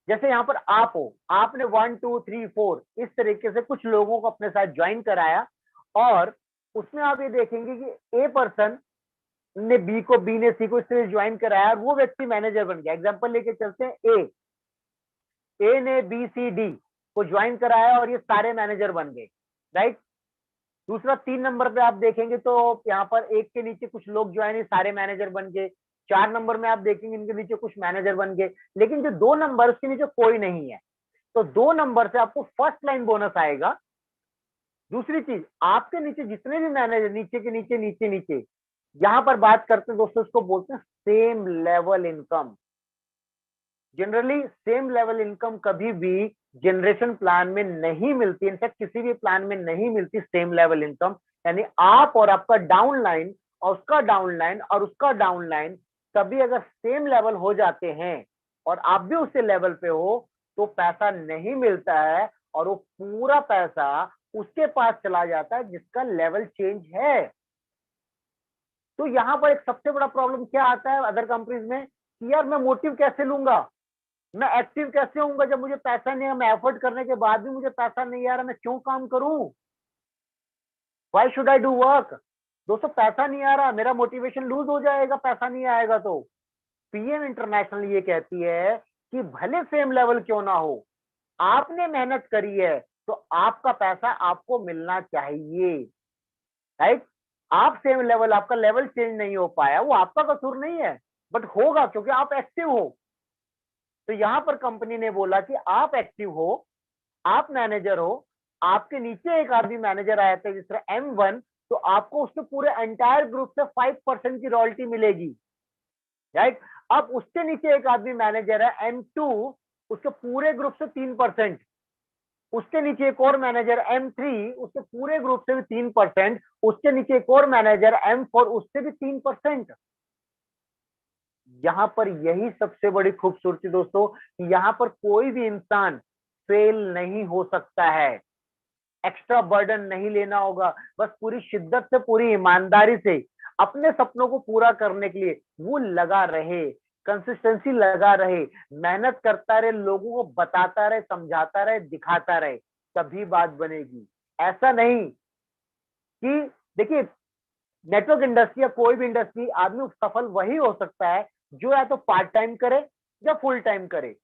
जैसे यहाँ पर आप हो, आपने 1, 2, 3, 4 इस तरीके से कुछ लोगों को अपने साथ ज्वाइन कराया, और उसमें आप ये देखेंगे कि ए पर्सन ने बी को, बी ने सी को इस तरह ज्वाइन कराया, और वो व्यक्ति मैनेजर बन गया। एग्जांपल लेके चलते हैं, ए ने बी सी डी को ज्वाइन कराया और ये सारे मैनेजर बन गए, राइट। दूसरा 3 नंबर पे आप देखेंगे तो यहाँ पर एक के नीचे कुछ लोग ज्वाइन, सारे मैनेजर बन गए। 4 नंबर में आप देखेंगे इनके नीचे कुछ मैनेजर बन गए। लेकिन जो 2 नंबर उसके नीचे कोई नहीं है, तो 2 नंबर से आपको फर्स्ट लाइन बोनस आएगा। दूसरी चीज, आपके नीचे जितने भी मैनेजर, नीचे के नीचे नीचे नीचे, यहां पर बात करते हैं दोस्तों, इसको बोलते हैं same level income. Generally same level income कभी भी जनरेशन प्लान में नहीं मिलती, इनफैक्ट किसी भी प्लान में नहीं मिलती सेम लेवल इनकम। यानी आप और आपका डाउन लाइन और उसका डाउन लाइन और उसका डाउन लाइन कभी अगर सेम लेवल हो जाते हैं और आप भी उसी लेवल पे हो, तो पैसा नहीं मिलता है, और वो पूरा पैसा उसके पास चला जाता है जिसका लेवल चेंज है। तो यहाँ पर एक सबसे बड़ा प्रॉब्लम क्या आता है अदर कंपनीज में, कि यार मैं मोटिव कैसे लूंगा, मैं एक्टिव कैसे होऊंगा जब मुझे पैसा नहीं है, मैं एफर्ट करने के बाद भी मुझे पैसा नहीं आ रहा, मैं क्यों काम करूं? Why should I do work? दोस्तों, पैसा नहीं आ रहा, मेरा मोटिवेशन लूज हो जाएगा पैसा नहीं आएगा तो। पीएम इंटरनेशनल ये कहती है कि भले सेम लेवल क्यों ना हो, आपने मेहनत करी है तो आपका पैसा आपको मिलना चाहिए, राइट। आप सेम लेवल, आपका लेवल चेंज नहीं हो पाया, वो आपका कसूर नहीं है, बट होगा क्योंकि आप एक्टिव हो। तो यहां पर कंपनी ने बोला कि आप एक्टिव हो, आप मैनेजर हो, आपके नीचे एक आदमी मैनेजर आया था जिस तरह M1, तो आपको उसके पूरे एंटायर ग्रुप से 5% की रॉयल्टी मिलेगी, राइट। अब उसके नीचे एक आदमी मैनेजर है M2, उसके पूरे ग्रुप से 3%, उसके नीचे एक और मैनेजर M3, उसके पूरे ग्रुप से भी 3%, उसके नीचे एक और मैनेजर M4, उससे भी 3%। यहां पर यही सबसे बड़ी खूबसूरती दोस्तों, कि यहां पर कोई भी इंसान फेल नहीं हो सकता है। एक्स्ट्रा बर्डन नहीं लेना होगा, बस पूरी शिद्दत से, पूरी ईमानदारी से अपने सपनों को पूरा करने के लिए वो लगा रहे, कंसिस्टेंसी लगा रहे, मेहनत करता रहे, लोगों को बताता रहे, समझाता रहे, दिखाता रहे, तभी बात बनेगी। ऐसा नहीं कि देखिए, नेटवर्क इंडस्ट्री या कोई भी इंडस्ट्री, आदमी सफल वही हो सकता है जो या तो पार्ट टाइम करे या फुल टाइम करे,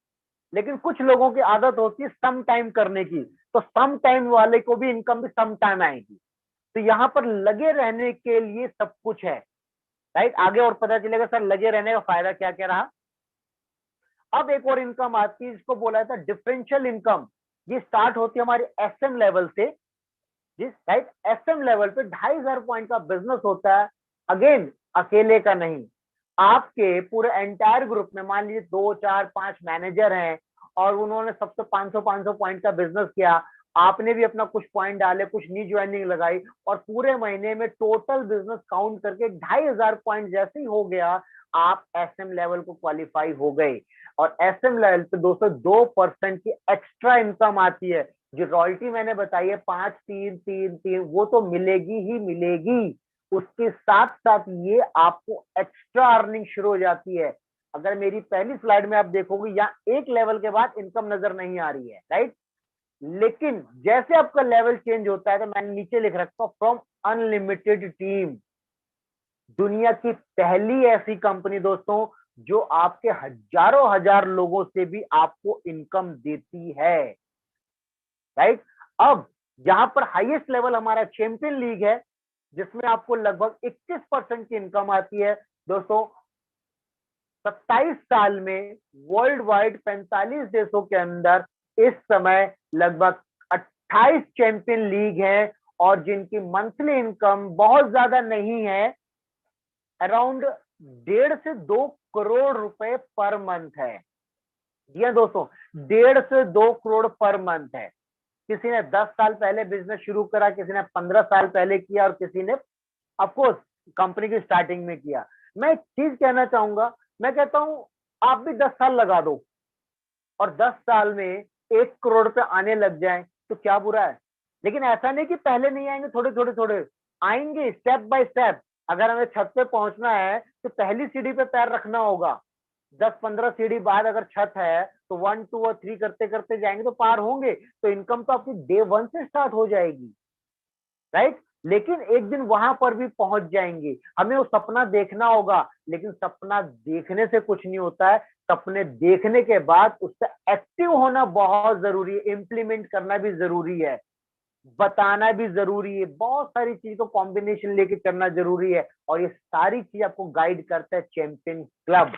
लेकिन कुछ लोगों की आदत होती है सम टाइम करने की, तो सम टाइम वाले को भी इनकम भी सम टाइम आएगी। तो यहाँ पर लगे रहने के लिए सब कुछ है, राइट। आगे और पता चलेगा सर लगे रहने का फायदा क्या क्या रहा। अब एक और इनकम आती है, जिसको बोला था डिफरेंशियल इनकम। ये स्टार्ट होती है हमारे SM लेवल से, जिस राइट SM लेवल पे 2500 पॉइंट का बिजनेस होता है। अगेन अकेले का नहीं, आपके पूरे एंटायर ग्रुप में मान लीजिए 2 4 5 मैनेजर हैं और उन्होंने सबसे 500 पॉइंट का बिजनेस किया, आपने भी अपना कुछ पॉइंट डाले, कुछ नी ज्वाइनिंग लगाई, और पूरे महीने में टोटल बिजनेस काउंट करके 2500 पॉइंट जैसे ही हो गया, आप SM लेवल को क्वालिफाई हो गए। और SM लेवल पे दोस्तों 2% की एक्स्ट्रा इनकम आती है। जो रॉयल्टी मैंने बताई है 5 3 3 3, वो तो मिलेगी ही मिलेगी। उसके साथ साथ ये आपको एक्स्ट्रा अर्निंग शुरू हो जाती है। अगर मेरी पहली स्लाइड में आप देखोगे, यहाँ एक लेवल के बाद इनकम नजर नहीं आ रही है, राइट। लेकिन जैसे आपका लेवल चेंज होता है, तो मैंने नीचे लिख रखा हूं फ्रॉम अनलिमिटेड टीम। दुनिया की पहली ऐसी कंपनी दोस्तों जो आपके हजारों हजार लोगों से भी आपको इनकम देती है, राइट। अब यहां पर हाईएस्ट लेवल हमारा चैंपियन लीग है, जिसमें आपको लगभग 21% की इनकम आती है दोस्तों। 27 साल में वर्ल्ड वाइड 45 देशों के अंदर इस समय लगभग 28 चैंपियन लीग हैं, और जिनकी मंथली इनकम बहुत ज्यादा नहीं है, अराउंड 1.5 से 2 करोड़ रुपए पर मंथ है। जी हाँ दोस्तों, 1.5 से 2 करोड़ पर मंथ है। किसी ने 10 साल पहले बिजनेस शुरू करा, किसी ने 15 साल पहले किया, और किसी ने ऑफकोर्स कंपनी की स्टार्टिंग में किया। मैं एक चीज कहना चाहूंगा, मैं कहता हूं आप भी 10 साल लगा दो और 10 साल में 1 करोड़ पे आने लग जाए तो क्या बुरा है। लेकिन ऐसा नहीं कि पहले नहीं आएंगे, थोड़े थोड़े थोड़े आएंगे, स्टेप बाय स्टेप। अगर हमें छत पे पहुंचना है तो पहली सीढ़ी पे पैर रखना होगा, 10-15 सीढ़ी बाद अगर छत है तो 1 2 और 3 करते करते जाएंगे तो पार होंगे। तो इनकम तो आपकी डे 1 से स्टार्ट हो जाएगी, राइट। लेकिन एक दिन वहां पर भी पहुंच जाएंगे। हमें वो सपना देखना होगा, लेकिन सपना देखने से कुछ नहीं होता है। सपने देखने के बाद उससे एक्टिव होना बहुत जरूरी है, इम्प्लीमेंट करना भी जरूरी है, बताना भी जरूरी है, बहुत सारी चीज को कॉम्बिनेशन लेके करना जरूरी है। और ये सारी चीज आपको गाइड करता है चैंपियन क्लब।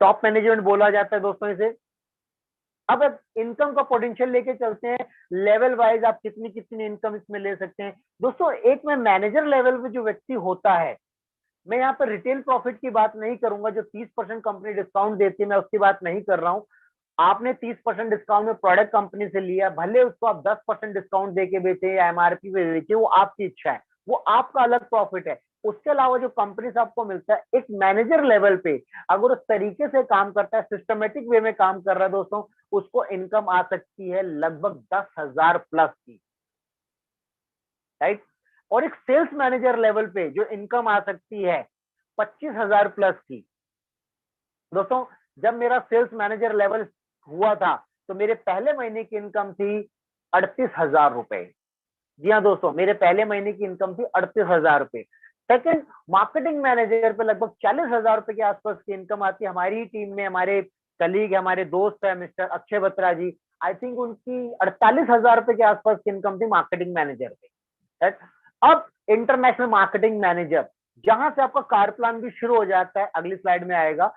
टॉप मैनेजमेंट बोला जाता है दोस्तों इसे। अब इनकम का पोटेंशियल लेके चलते हैं, लेवल वाइज आप कितनी कितनी इनकम इसमें ले सकते हैं दोस्तों। एक में मैनेजर लेवल पे जो व्यक्ति होता है, मैं यहाँ पर रिटेल प्रॉफिट की बात नहीं करूंगा, जो 30% कंपनी डिस्काउंट देती है, मैं उसकी बात नहीं कर रहा हूँ। आपने 30% डिस्काउंट में प्रोडक्ट कंपनी से लिया, भले उसको आप 10% डिस्काउंट देके बेचे या MRP पे बेचे, वो आपकी इच्छा है, वो आपका अलग प्रॉफिट है। उसके अलावा जो कंपनी से आपको मिलता है, एक मैनेजर लेवल पे अगर उस तरीके से काम करता है, सिस्टमेटिक वे में काम कर रहा है दोस्तों, उसको इनकम आ सकती है लगभग 10,000 प्लस की, राइट। और एक सेल्स मैनेजर लेवल पे जो इनकम आ सकती है 25,000 प्लस की। दोस्तों जब मेरा सेल्स मैनेजर लेवल हुआ था तो मेरे पहले महीने की इनकम थी 38,000 रुपए। जी हाँ दोस्तों, मेरे पहले महीने की इनकम थी 38,000 रुपए। सेकंड, मार्केटिंग मैनेजर पे लगभग 40,000 रुपए के आसपास की इनकम आती है। हमारी ही टीम में हमारे कलीग, हमारे दोस्त है mister Akshay Batra ji, I think उनकी 48,000 रुपए के आसपास की इनकम थी मार्केटिंग मैनेजर पे। अब इंटरनेशनल मार्केटिंग मैनेजर, जहां से आपका कार प्लान भी शुरू हो जाता है, अगली स्लाइड में आएगा।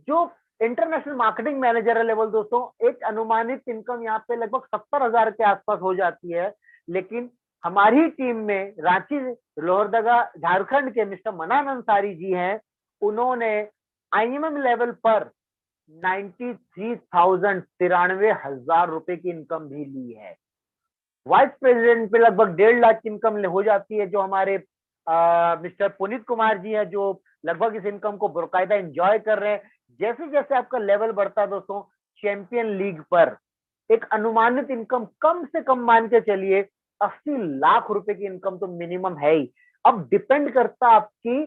जो इंटरनेशनल मार्केटिंग मैनेजर लेवल दोस्तों, एक अनुमानित इनकम यहाँ पे लगभग 70,000 के आसपास हो जाती है। लेकिन हमारी टीम में रांची लोहरदगा झारखंड के मिस्टर मनान अंसारी जी हैं, उन्होंने आईएमएम लेवल पर 93,000 रुपए की इनकम भी ली है। वाइस प्रेसिडेंट पे लगभग 1.5 लाख की इनकम हो जाती है, जो हमारे मिस्टर पुनीत कुमार जी हैं, जो लगभग इस इनकम को बाकायदा एंजॉय कर रहे हैं। जैसे जैसे आपका लेवल बढ़ता है दोस्तों, चैंपियन लीग पर एक अनुमानित इनकम कम से कम मान के चलिए 80 लाख रुपए की इनकम तो मिनिमम है ही। अब डिपेंड करता आपकी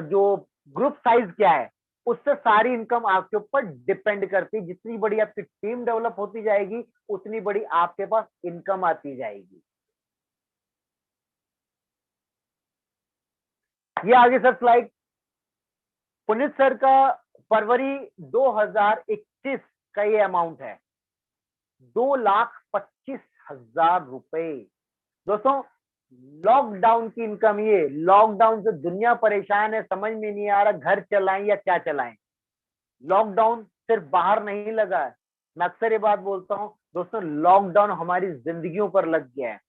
जो ग्रुप साइज क्या है, उससे सारी इनकम आपके ऊपर डिपेंड करती है। जितनी बड़ी आपकी टीम डेवलप होती जाएगी, उतनी बड़ी आपके पास इनकम आती जाएगी। ये आगे सर स्लाइड, पुनीत सर का फरवरी 2021 का ये अमाउंट है 2,25,000 रुपए। दोस्तों लॉकडाउन की इनकम, ये लॉकडाउन से दुनिया परेशान है, समझ में नहीं आ रहा घर चलाएं या क्या चलाएं। लॉकडाउन सिर्फ बाहर नहीं लगा है, मैं अक्सर ये बात बोलता हूं दोस्तों, लॉकडाउन हमारी जिंदगियों पर लग गया है,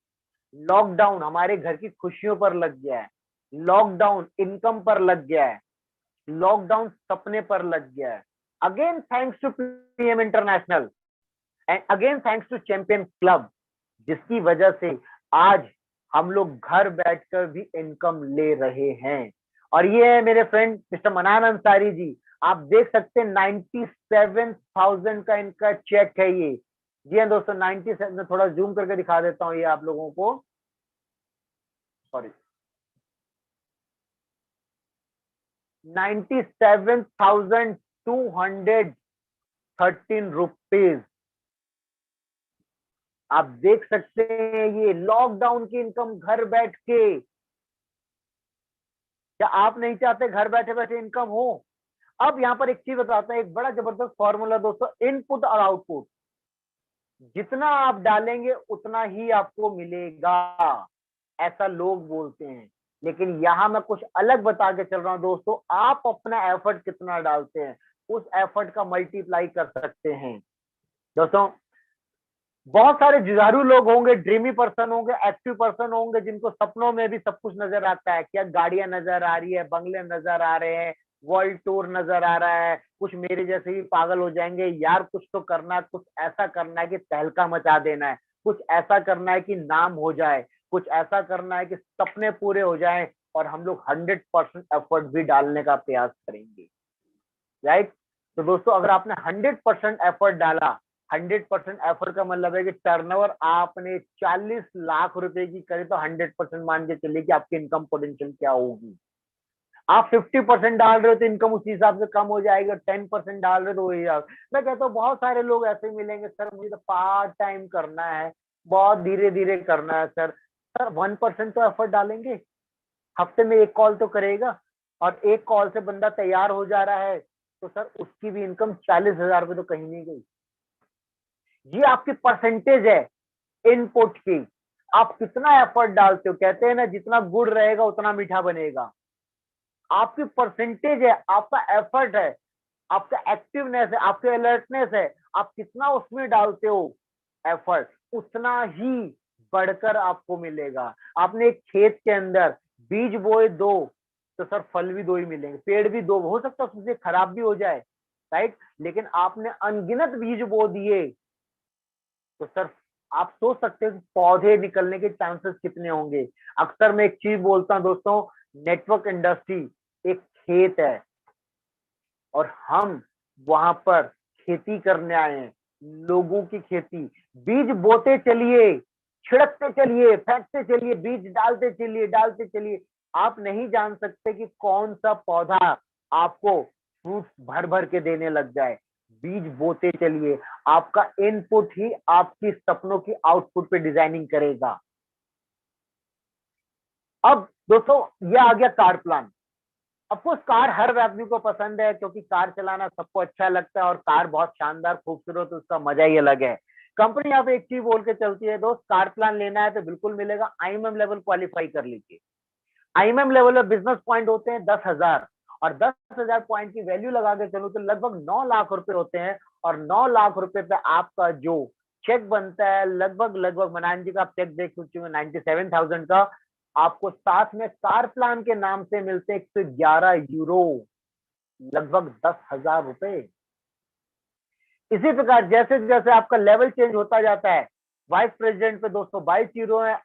लॉकडाउन हमारे घर की खुशियों पर लग गया है, लॉकडाउन इनकम पर लग गया है, लॉकडाउन सपने पर लग गया है। Again thanks to PM international and again thanks to champion club, जिसकी वजह से आज हम लोग घर बैठकर भी इनकम ले रहे हैं। और ये है मेरे फ्रेंड मिस्टर मनान अंसारी जी, आप देख सकते हैं 97,000 का इनका चेक है ये। जी हाँ दोस्तों, 97, मैं थोड़ा जूम करके दिखा देता हूँ ये आप लोगों को, सॉरी, 97,213 रुपीज। आप देख सकते हैं ये लॉकडाउन की इनकम घर बैठ के। क्या आप नहीं चाहते घर बैठे बैठे इनकम हो? अब यहाँ पर एक चीज बताता है, एक बड़ा जबरदस्त फॉर्मूला दोस्तों, इनपुट और आउटपुट। जितना आप डालेंगे उतना ही आपको मिलेगा, ऐसा लोग बोलते हैं, लेकिन यहाँ मैं कुछ अलग बता के चल रहा हूं दोस्तों। आप अपना एफर्ट कितना डालते हैं, उस एफर्ट का मल्टीप्लाई कर सकते हैं। दोस्तों बहुत सारे जुझारू लोग होंगे, ड्रीमी पर्सन होंगे, एक्टिव पर्सन होंगे, जिनको सपनों में भी सब कुछ नजर आता है। क्या गाड़ियां नजर आ रही है, बंगले नजर आ रहे हैं, वर्ल्ड टूर नजर आ रहा है। कुछ मेरे जैसे ही पागल हो जाएंगे, यार कुछ तो करना है, कुछ ऐसा करना है कि तहलका मचा देना है, कुछ ऐसा करना है कि नाम हो जाए, कुछ ऐसा करना है कि सपने पूरे हो जाएं, और हम लोग 100% एफर्ट भी डालने का प्रयास करेंगे, राइट। तो दोस्तों अगर आपने 100% एफर्ट डाला, 100% एफर्ट का मतलब है कि टर्नओवर आपने 40 लाख रुपए की करी, तो 100% मान के चलिए कि आपकी इनकम पोटेंशियल क्या होगी। आप 50% डाल रहे हो तो इनकम उसी हिसाब से कम हो जाएगी, 10% डाल रहे हो तो वही। मैं कहता हूँ बहुत सारे लोग ऐसे मिलेंगे, सर मुझे तो पार्ट टाइम करना है, बहुत धीरे धीरे करना है सर। सर 1% तो एफर्ट डालेंगे, हफ्ते में 1 कॉल तो करेगा, और 1 कॉल से बंदा तैयार हो जा रहा है, तो सर उसकी भी इनकम 40,000 रुपए तो कहीं नहीं गई। ये आपकी परसेंटेज है इनपुट की, आप कितना एफर्ट डालते हो। कहते हैं ना, जितना गुड़ रहेगा उतना मीठा बनेगा। आपकी परसेंटेज है, आपका एफर्ट है, आपका एक्टिवनेस है, आपके अलर्टनेस है, आप कितना उसमें डालते हो एफर्ट, उतना ही बढ़कर आपको मिलेगा। आपने एक खेत के अंदर बीज बोए 2, तो सर फल भी 2 ही मिलेंगे, पेड़ भी 2, हो सकता है उससे खराब भी हो जाए, राइट। लेकिन आपने अनगिनत बीज बो दिए, तो सर आप सोच सकते हैं पौधे निकलने के चांसेस कितने होंगे। अक्सर मैं एक चीज बोलता हूं दोस्तों, नेटवर्क इंडस्ट्री एक खेत है, और हम वहां पर खेती करने आए हैं, लोगों की खेती। बीज बोते चलिए, छिड़कते चलिए, फेंकते चलिए, बीज डालते चलिए, डालते चलिए। आप नहीं जान सकते कि कौन सा पौधा आपको फ्रूट्स भर भर के देने लग जाए। बीज बोते चलिए, आपका इनपुट ही आपकी सपनों की आउटपुट पे डिजाइनिंग करेगा। अब दोस्तों ये आ गया कार प्लान। ऑफकोर्स कार हर आदमी को पसंद है, क्योंकि कार चलाना सबको अच्छा लगता है और कार बहुत शानदार खूबसूरत, उसका मजा ही अलग है। कंपनी यहाँ पे एक चीज बोल के चलती है दोस्त, कार प्लान लेना है तो बिल्कुल मिलेगा, आईएमएम लेवल क्वालिफाई कर लीजिए। आईएमएम लेवल में बिजनेस पॉइंट होते हैं 10,000, और 10,000 पॉइंट की वैल्यू लगा के चलो तो लगभग 9 लाख रुपए होते हैं। और 9 लाख रुपए पे आपका जो चेक बनता है, लगभग लगभग मनान जी का आप चेक देख चुके हैं 97,000 का, आपको साथ में कार प्लान के नाम से मिलते हैं 111 यूरो, लगभग 10,000 रुपए। इसी प्रकार जैसे जैसे आपका लेवल चेंज होता जाता है, वाइस प्रेसिडेंट पे 222 यूरो है,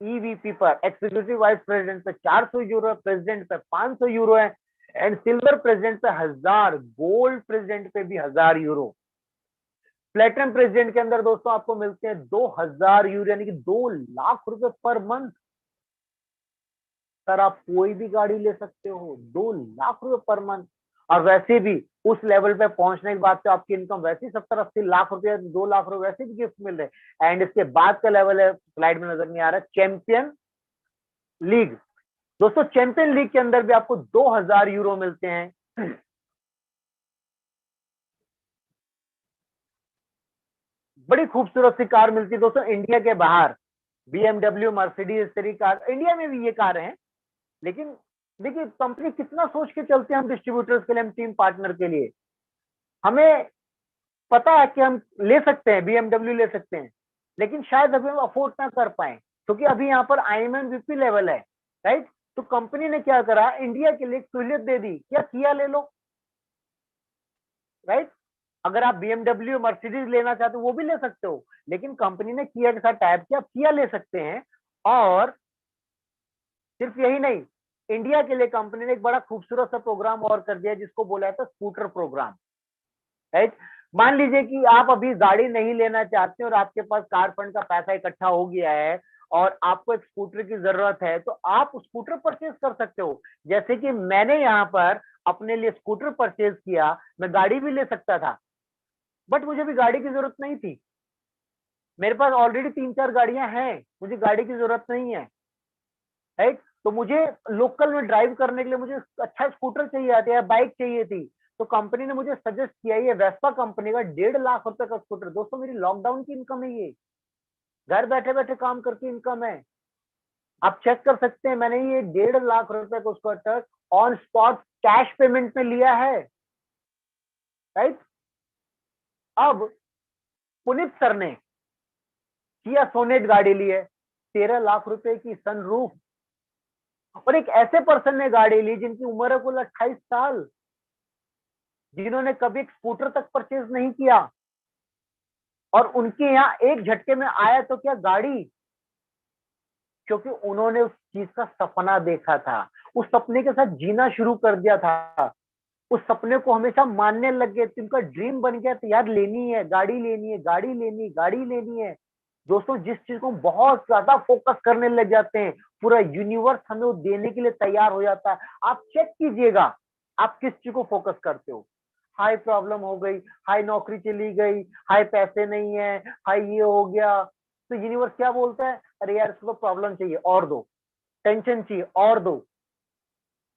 ईवीपी पर एग्जीक्यूटिव वाइस प्रेसिडेंट पे 400 यूरो है, प्रेसिडेंट पे 500 यूरो है, एंड सिल्वर प्रेसिडेंट पे 1000, गोल्ड प्रेसिडेंट पे भी 1000 यूरो। प्लेटिनम प्रेसिडेंट के अंदर दोस्तों आपको मिलते हैं 2000 यूरो, यानी कि 2 लाख रुपए पर मंथ। सर आप कोई भी गाड़ी ले सकते हो, 2 लाख रुपए पर मंथ। और वैसे भी उस लेवल पे पहुंचने के बाद तो आपकी इनकम वैसे ही 70-80 लाख रुपए, 2 लाख रुपए वैसे भी गिफ्ट मिल रहे। एंड इसके बाद का लेवल है, स्लाइड में नजर नहीं आ रहा, चैंपियन लीग। दोस्तों चैंपियन लीग के अंदर भी आपको 2000 यूरो मिलते हैं। बड़ी खूबसूरत सी कार मिलती है दोस्तों इंडिया के बाहर, बीएमडब्ल्यू, मर्सिडीज, तेरी कार इंडिया में भी ये कार है। लेकिन देखिए कंपनी कितना सोच के चलते हैं, हम डिस्ट्रीब्यूटर्स के लिए, हम टीम पार्टनर के लिए, हमें पता है कि हम ले सकते हैं, बीएमडब्ल्यू ले सकते हैं, लेकिन शायद अभी हम अफोर्ड ना कर पाए, क्योंकि अभी यहाँ पर आईएमएम वीपी लेवल है, राइट। तो कंपनी ने क्या करा, इंडिया के लिए सहूलियत दे दी, क्या किया ले लो, राइट। अगर आप बीएमडब्ल्यू, मर्सिडीज लेना चाहते हो वो भी ले सकते हो, लेकिन कंपनी ने किया के साथ टाइप किया, किया ले सकते हैं। और सिर्फ यही नहीं, इंडिया के लिए कंपनी ने एक बड़ा खूबसूरत सा प्रोग्राम और कर दिया, जिसको बोला था स्कूटर प्रोग्राम, राइट। मान लीजिए कि आप अभी गाड़ी नहीं लेना चाहते और आपके पास कार फंड का पैसा इकट्ठा हो गया है और आपको एक स्कूटर की जरूरत है, तो आप स्कूटर परचेज कर सकते हो। जैसे कि मैंने यहाँ पर अपने लिए स्कूटर परचेज किया, मैं गाड़ी भी ले सकता था, बट मुझे भी गाड़ी की जरूरत नहीं थी, मेरे पास ऑलरेडी 3-4 गाड़ियां हैं, मुझे गाड़ी की जरूरत नहीं है, राइट। तो मुझे लोकल में ड्राइव करने के लिए मुझे अच्छा स्कूटर चाहिए था या बाइक चाहिए थी, तो कंपनी ने मुझे सजेस्ट किया ये वेस्पा कंपनी का 1.5 लाख रुपए का स्कूटर। दोस्तों मेरी लॉकडाउन की इनकम है ये, घर बैठे बैठे काम करके इनकम है, आप चेक कर सकते हैं। मैंने ये 1.5 लाख रुपए का scooter on spot cash payment में लिया है, राइट। अब पुनीत सर ने किया सोनेट गाड़ी ली है, 13 लाख रुपए की सनरूफ, और एक ऐसे पर्सन ने गाड़ी ली जिनकी उम्र है कुल 28 साल, जिन्होंने कभी एक स्कूटर तक परचेज नहीं किया, और उनके यहाँ एक झटके में आया तो क्या गाड़ी, क्योंकि उन्होंने उस चीज का सपना देखा था, उस सपने के साथ जीना शुरू कर दिया था, उस सपने को हमेशा मानने लग गए, उनका ड्रीम बन गया तो यार लेनी है गाड़ी, लेनी है गाड़ी, लेनी गाड़ी लेनी है। दोस्तों जिस चीज को बहुत ज्यादा फोकस करने लग जाते हैं, पूरा यूनिवर्स हमें वो देने के लिए तैयार हो जाता है। आप चेक कीजिएगा आप किस चीज को फोकस करते हो। हाई प्रॉब्लम हो गई, हाई नौकरी चली गई, हाई पैसे नहीं है, हाई ये हो गया, तो यूनिवर्स क्या बोलता है, अरे यार इसको प्रॉब्लम चाहिए और दो, टेंशन चाहिए और दो,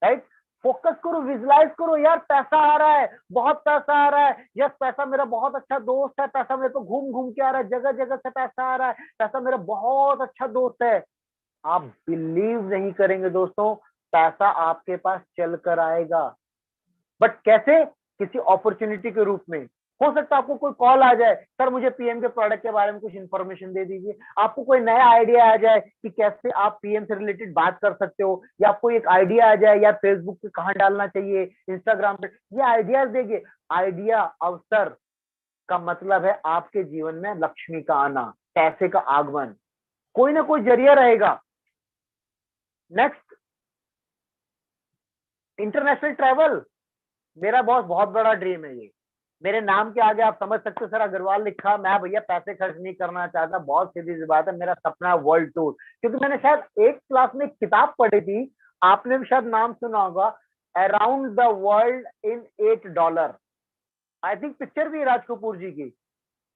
राइट। फोकस करो, विजुलाइज करो, यार पैसा आ रहा है, बहुत पैसा आ रहा है, यस पैसा मेरा बहुत अच्छा दोस्त है, पैसा मेरे को घूम घूम के आ रहा है, जगह जगह से पैसा आ रहा है, पैसा मेरा बहुत अच्छा दोस्त है। आप बिलीव नहीं करेंगे दोस्तों, पैसा आपके पास चल कर आएगा, बट कैसे, किसी अपॉर्चुनिटी के रूप में। हो सकता है आपको कोई कॉल आ जाए, सर मुझे पीएम के प्रोडक्ट के बारे में कुछ इंफॉर्मेशन दे दीजिए, आपको कोई नया आइडिया आ जाए कि कैसे आप पीएम से रिलेटेड बात कर सकते हो, या आपको एक आइडिया आ जाए यार फेसबुक पे कहाँ डालना चाहिए, इंस्टाग्राम पे, ये आइडियाज देंगे। आइडिया, अवसर का मतलब है आपके जीवन में लक्ष्मी का आना, पैसे का आगमन, कोई ना कोई जरिया रहेगा। नेक्स्ट, इंटरनेशनल ट्रैवल, मेरा बहुत बड़ा ड्रीम है ये। मेरे नाम के आगे आप समझ सकते हो सर अग्रवाल लिखा, मैं भैया पैसे खर्च नहीं करना चाहता, बहुत सीधी सी बात है, मेरा सपना है वर्ल्ड टूर। क्योंकि मैंने शायद एक क्लास में एक किताब पढ़ी थी, आपने भी शायद नाम सुना होगा, around the world in $8। I think picture भी है राज कपूर जी की,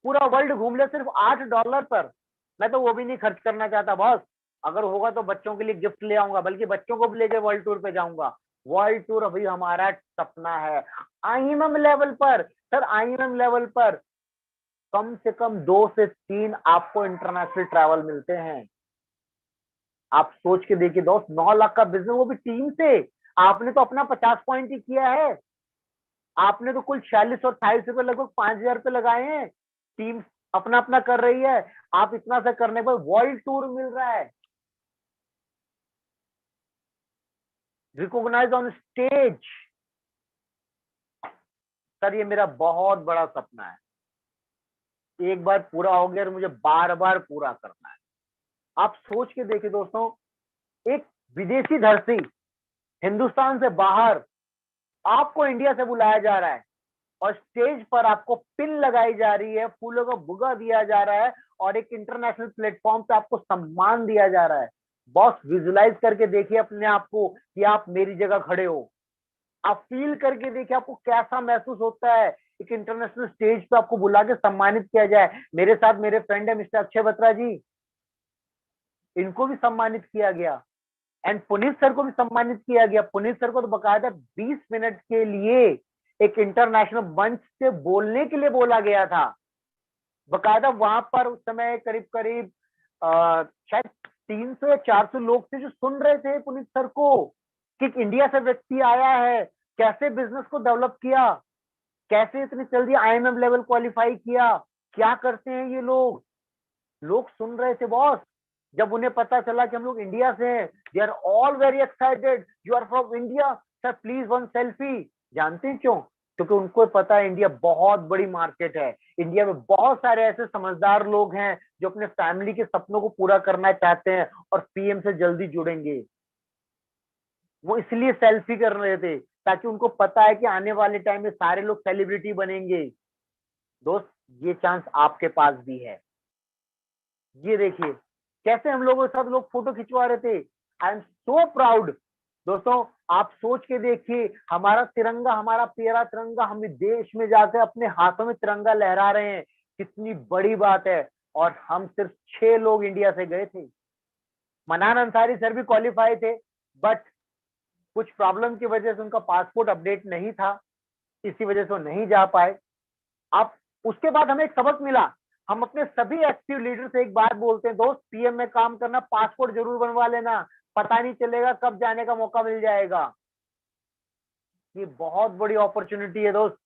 पूरा वर्ल्ड घूम ले सिर्फ $8 पर। मैं तो वो भी नहीं खर्च करना चाहता बॉस, अगर होगा तो बच्चों के लिए गिफ्ट ले आऊंगा, बल्कि बच्चों को भी लेके वर्ल्ड टूर पे जाऊंगा। वर्ल्ड टूर अभी हमारा सपना है। आईएमएम लेवल पर सर, आईएमएम लेवल पर कम से कम 2 से 3 आपको इंटरनेशनल ट्रैवल मिलते हैं। आप सोच के देखिए दोस्त, 9 लाख का बिजनेस, वो भी टीम से। आपने तो अपना 50 पॉइंट ही किया है। आपने तो कुल 46 और 28 रुपए, लगभग 5,000 रुपए लगाए हैं। टीम अपना अपना कर रही है। आप इतना से करने पर वर्ल्ड टूर मिल रहा है, रिकॉग्नाइज ऑन स्टेज। सर ये मेरा बहुत बड़ा सपना है, एक बार पूरा हो गया और मुझे बार बार पूरा करना है। आप सोच के देखिए दोस्तों, एक विदेशी धरती, हिंदुस्तान से बाहर आपको इंडिया से बुलाया जा रहा है, और स्टेज पर आपको पिन लगाई जा रही है, फूलों का बुगा दिया जा रहा है, और एक इंटरनेशनल प्लेटफॉर्म पे आपको सम्मान दिया जा रहा है। बॉस विजुलाइज करके देखिए अपने आप को कि आप मेरी जगह खड़े हो। आप फील करके देखिए आपको कैसा महसूस होता है, एक इंटरनेशनल स्टेज पे आपको बुला के सम्मानित किया जाए। मेरे साथ मेरे फ्रेंड है मिस्टर अक्षय बत्रा जी, इनको भी सम्मानित किया गया, एंड पुनीत सर को भी सम्मानित किया गया। पुनीत सर को तो बकायदा 20 मिनट के लिए एक इंटरनेशनल मंच से बोलने के लिए बोला गया था। बकायदा वहां पर उस समय करीब करीब शायद 300 या 400 लोग थे जो सुन रहे थे पुनीत सर को, कि इंडिया से व्यक्ति आया है, कैसे बिजनेस को डेवलप किया, कैसे इतनी जल्दी आईएमएम लेवल क्वालिफाई किया, क्या करते हैं ये लोग। लोग सुन रहे थे बॉस। जब उन्हें पता चला कि हम लोग इंडिया से हैं, they are all very excited, you are from India sir, please one selfie. जानते हैं क्यों? क्योंकि उनको पता है इंडिया बहुत बड़ी मार्केट है। इंडिया में बहुत सारे ऐसे समझदार लोग हैं जो अपने फैमिली के सपनों को पूरा करना चाहते हैं और पीएम से जल्दी जुड़ेंगे। वो इसलिए सेल्फी कर रहे थे, ताकि उनको पता है कि आने वाले टाइम में सारे लोग सेलिब्रिटी बनेंगे। दोस्त ये चांस आपके पास भी है। ये देखिए कैसे हम लोगों के साथ लोग फोटो खिंचवा रहे थे। I am so proud. दोस्तों आप सोच के देखिए, हमारा तिरंगा, हमारा प्यारा तिरंगा, हम देश में जाकर अपने हाथों में तिरंगा लहरा रहे हैं, कितनी बड़ी बात है। और हम सिर्फ 6 लोग इंडिया से गए थे। मनान अंसारी सर भी क्वालिफाई थे, बट कुछ प्रॉब्लम की वजह से उनका पासपोर्ट अपडेट नहीं था, इसी वजह से वो नहीं जा पाए। अब उसके बाद हमें एक सबक मिला। हम अपने सभी एक्टिव लीडर से एक बात बोलते हैं, दोस्त पीएम में काम करना, पासपोर्ट जरूर बनवा लेना, पता नहीं चलेगा कब जाने का मौका मिल जाएगा। ये बहुत बड़ी अपॉर्चुनिटी है दोस्त।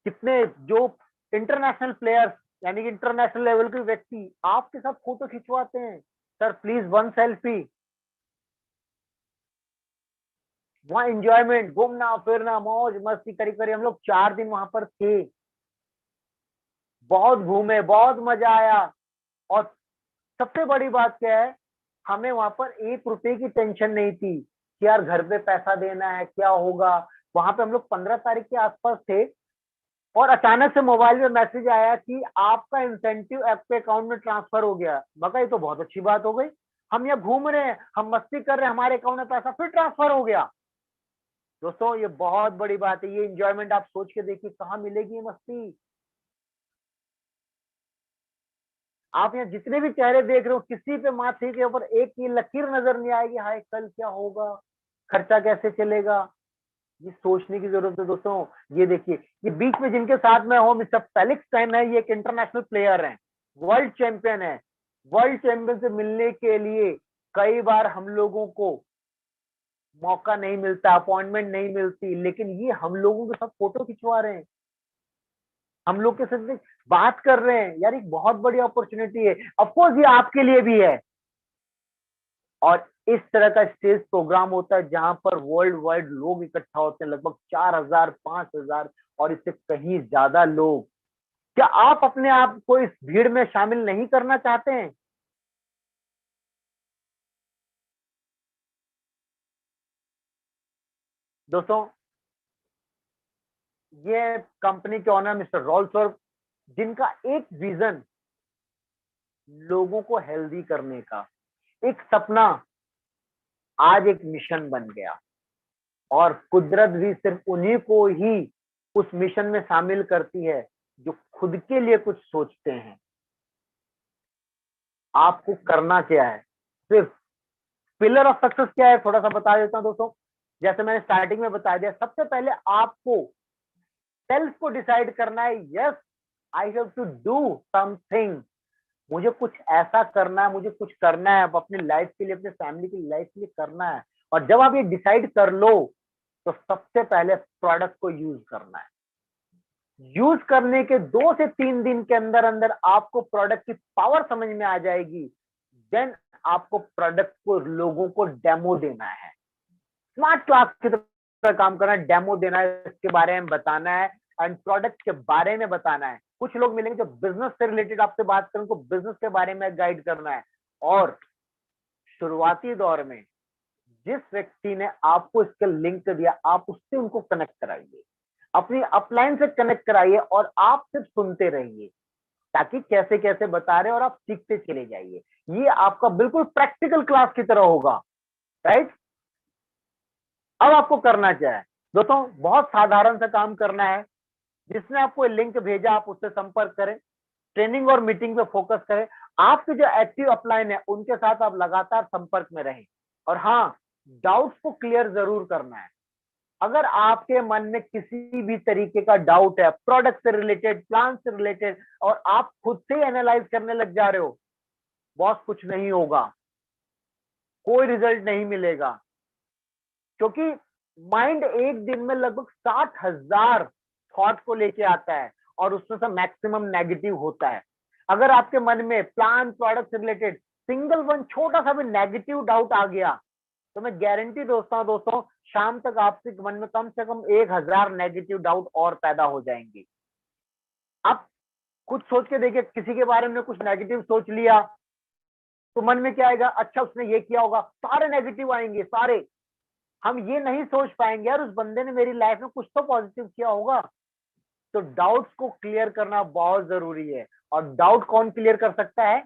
कितने जो इंटरनेशनल प्लेयर्स, यानी कि इंटरनेशनल लेवल के व्यक्ति आपके साथ फोटो खिंचवाते हैं। Sir please one selfie. वहां एंजॉयमेंट, घूमना फिरना, मौज मस्ती, करीब करीब हम लोग 4 दिन वहां पर थे। बहुत घूमे, बहुत मजा आया। और सबसे बड़ी बात क्या है, हमें वहां पर 1 रुपए की टेंशन नहीं थी कि यार घर पे पैसा देना है, क्या होगा। वहां पे हम लोग 15 तारीख के आसपास थे, और अचानक से मोबाइल में मैसेज आया कि आपका इंसेंटिव आपके अकाउंट में ट्रांसफर हो गया। मगर ये तो बहुत अच्छी बात हो गई। हम यहाँ घूम रहे हैं, हम मस्ती कर रहे हैं, हमारे अकाउंट में पैसा फिर ट्रांसफर हो गया। दोस्तों ये बहुत बड़ी बात है। ये इंजॉयमेंट आप सोच के देखिए कहाँ मिलेगी ये मस्ती। आप यहाँ जितने भी चेहरे देख रहे हो, किसी पे माथे के ऊपर एक की लकीर नजर नहीं आएगी, हाय कल क्या होगा, खर्चा कैसे चलेगा। ये सोचने की जरूरत है दोस्तों। ये देखिए, ये बीच में जिनके साथ में हो, मिस्टर फेलिक्स कैन है, ये एक इंटरनेशनल प्लेयर है, वर्ल्ड चैंपियन है। वर्ल्ड चैंपियन से मिलने के लिए कई बार हम लोगों को मौका नहीं मिलता, अपॉइंटमेंट नहीं मिलती, लेकिन ये हम लोगों के साथ फोटो खिंचवा रहे हैं, हम लोग के साथ बात कर रहे हैं। यार एक बहुत बड़ी अपॉर्चुनिटी है। ऑफकोर्स ये आपके लिए भी है। और इस तरह का स्टेज प्रोग्राम होता है जहां पर वर्ल्ड वाइड लोग इकट्ठा होते हैं, लगभग 4,000 5,000 और इससे कहीं ज्यादा लोग। क्या आप अपने आप को इस भीड़ में शामिल नहीं करना चाहते हैं? दोस्तों ये कंपनी के ओनर मिस्टर रॉल्स, जिनका एक विजन लोगों को हेल्दी करने का, एक सपना आज एक मिशन बन गया। और कुदरत भी सिर्फ उन्हीं को ही उस मिशन में शामिल करती है जो खुद के लिए कुछ सोचते हैं। आपको करना क्या है, सिर्फ पिलर ऑफ सक्सेस क्या है थोड़ा सा बता देता हूं दोस्तों। जैसे मैंने स्टार्टिंग में बता दिया, सबसे पहले आपको सेल्फ को डिसाइड करना है, yes I have to do something, मुझे कुछ ऐसा करना है, मुझे कुछ करना है अपनी लाइफ के लिए, अपने फैमिली की लाइफ के लिए करना है। और जब आप ये डिसाइड कर लो तो सबसे पहले प्रोडक्ट को यूज करना है। यूज करने के 2 से 3 दिन के अंदर अंदर आपको प्रोडक्ट की पावर समझ में आ जाएगी। देन आपको प्रोडक्ट को लोगों को डेमो देना है, स्मार्ट क्लास की तरह काम करना है, डेमो देना है, इसके बारे में बताना है एंड प्रोडक्ट के बारे में बताना है। कुछ लोग मिलेंगे जो बिजनेस से रिलेटेड आपसे बात करें, उनको बिजनेस के बारे में गाइड करना है। और शुरुआती दौर में जिस व्यक्ति ने आपको इसका लिंक दिया, आप उससे उनको कनेक्ट कराइए, अपनी अपलाइन से कनेक्ट कराइए और आप सिर्फ सुनते रहिए, ताकि कैसे कैसे बता रहे और आप सीखते चले जाइए। ये आपका बिल्कुल प्रैक्टिकल क्लास की तरह होगा, राइट। अब आपको करना क्या है दोस्तों, बहुत साधारण सा काम करना है। जिसने आपको लिंक भेजा आप उससे संपर्क करें, ट्रेनिंग और मीटिंग पे फोकस करें। आपके जो एक्टिव अपलाइन है उनके साथ आप लगातार संपर्क में रहें। और हाँ, डाउट्स को क्लियर जरूर करना है। अगर आपके मन में किसी भी तरीके का डाउट है प्रोडक्ट से रिलेटेड, प्लान से रिलेटेड, और आप खुद से एनालाइज करने लग जा रहे हो, बॉस कुछ नहीं होगा, कोई रिजल्ट नहीं मिलेगा। क्योंकि माइंड एक दिन में लगभग 60,000 थॉट को लेके आता है और उसमें से मैक्सिमम नेगेटिव होता है। अगर आपके मन में प्लान, प्रोडक्ट से रिलेटेड सिंगल वन छोटा सा भी नेगेटिव डाउट आ गया, तो मैं गारंटी दोस्तों शाम तक आपके मन में कम से कम 1,000 नेगेटिव डाउट और पैदा हो जाएंगे। आप कुछ सोच के देखिए, किसी के बारे में कुछ नेगेटिव सोच लिया तो मन में क्या आएगा, अच्छा उसने ये किया होगा, सारे नेगेटिव आएंगे सारे। हम ये नहीं सोच पाएंगे यार उस बंदे ने मेरी लाइफ में कुछ तो पॉजिटिव किया होगा। तो डाउट्स को क्लियर करना बहुत जरूरी है। और डाउट कौन क्लियर कर सकता है,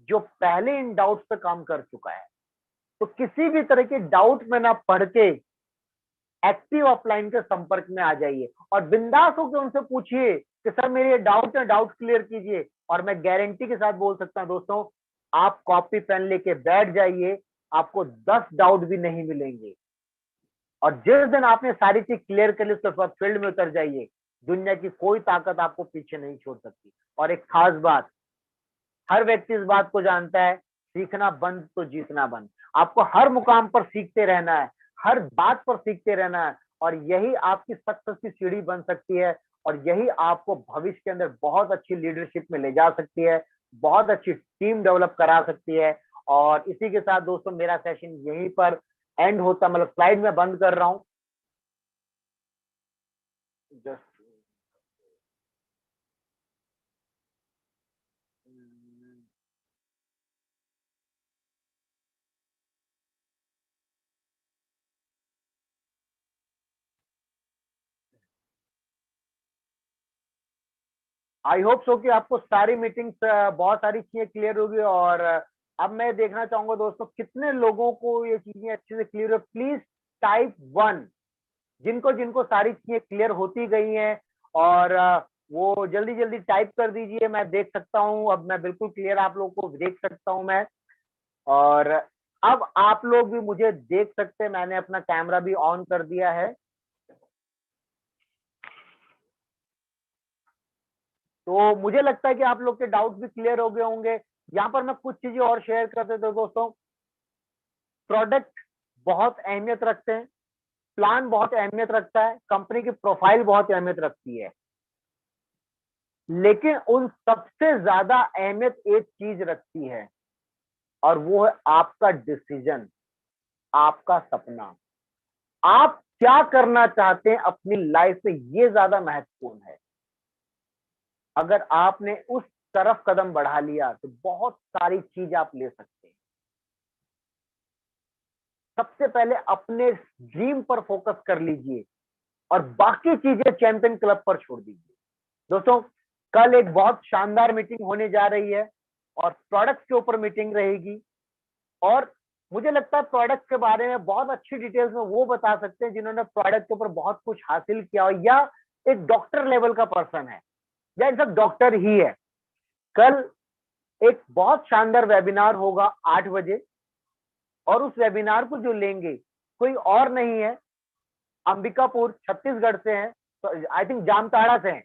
जो पहले इन डाउट्स पे काम कर चुका है। तो किसी भी तरह के डाउट में ना पढ़ के एक्टिव अपलाइन के संपर्क में आ जाइए और बिंदास होकर उनसे पूछिए कि सर मेरे ये डाउट है, डाउट क्लियर कीजिए। और मैं गारंटी के साथ बोल सकता हूं दोस्तों, आप कॉपी पेन लेके बैठ जाइए, आपको 10 डाउट भी नहीं मिलेंगे। और जिस दिन आपने सारी चीज क्लियर कर ली उसके बाद फील्ड में उतर जाइए, दुनिया की कोई ताकत आपको पीछे नहीं छोड़ सकती। और एक खास बात, हर व्यक्ति इस बात को जानता है, सीखना बंद तो जीतना बंद। आपको हर मुकाम पर सीखते रहना है, हर बात पर सीखते रहना है, और यही आपकी सक्सेस की सीढ़ी बन सकती है। और यही आपको भविष्य के अंदर बहुत अच्छी लीडरशिप में ले जा सकती है, बहुत अच्छी टीम डेवलप करा सकती है। और इसी के साथ दोस्तों मेरा सेशन यहीं पर एंड होता, मतलब स्लाइड में बंद कर रहा हूं। जस्ट आई होप सो कि आपको सारी मीटिंग्स, बहुत सारी चीजें क्लियर होगी। और अब मैं देखना चाहूंगा दोस्तों कितने लोगों को ये चीजें अच्छे से क्लियर हो। प्लीज टाइप 1, जिनको जिनको सारी चीजें क्लियर होती गई हैं, और वो जल्दी जल्दी टाइप कर दीजिए। मैं देख सकता हूँ, अब मैं बिल्कुल क्लियर आप लोगों को देख सकता हूँ मैं। और अब आप लोग भी मुझे देख सकते हैं, मैंने अपना कैमरा भी ऑन कर दिया है। तो मुझे लगता है कि आप लोग के डाउट भी क्लियर हो गए होंगे। यहाँ पर मैं कुछ चीजें और शेयर कर देता हूँ दोस्तों। प्रोडक्ट बहुत अहमियत रखते हैं, प्लान बहुत अहमियत रखता है, कंपनी की प्रोफाइल बहुत अहमियत रखती है, लेकिन उन सबसे ज्यादा अहमियत एक चीज रखती है, और वो है आपका डिसीजन, आपका सपना। आप क्या करना चाहते हैं अपनी लाइफ में, ये ज्यादा महत्वपूर्ण है। अगर आपने उस तरफ कदम बढ़ा लिया तो बहुत सारी चीज आप ले सकते हैं। सबसे पहले अपने ड्रीम पर फोकस कर लीजिए और बाकी चीजें चैंपियन क्लब पर छोड़ दीजिए। दोस्तों कल एक बहुत शानदार मीटिंग होने जा रही है और प्रोडक्ट के ऊपर मीटिंग रहेगी। और मुझे लगता है प्रोडक्ट के बारे में बहुत अच्छी डिटेल्स में वो बता सकते हैं जिन्होंने प्रोडक्ट के ऊपर बहुत कुछ हासिल किया हो, या एक डॉक्टर लेवल का पर्सन है, या इन सब डॉक्टर ही है। कल एक बहुत शानदार वेबिनार होगा 8 बजे, और उस वेबिनार को जो लेंगे कोई और नहीं है, अंबिकापुर छत्तीसगढ़ से हैं, तो आई थिंक जामताड़ा से हैं,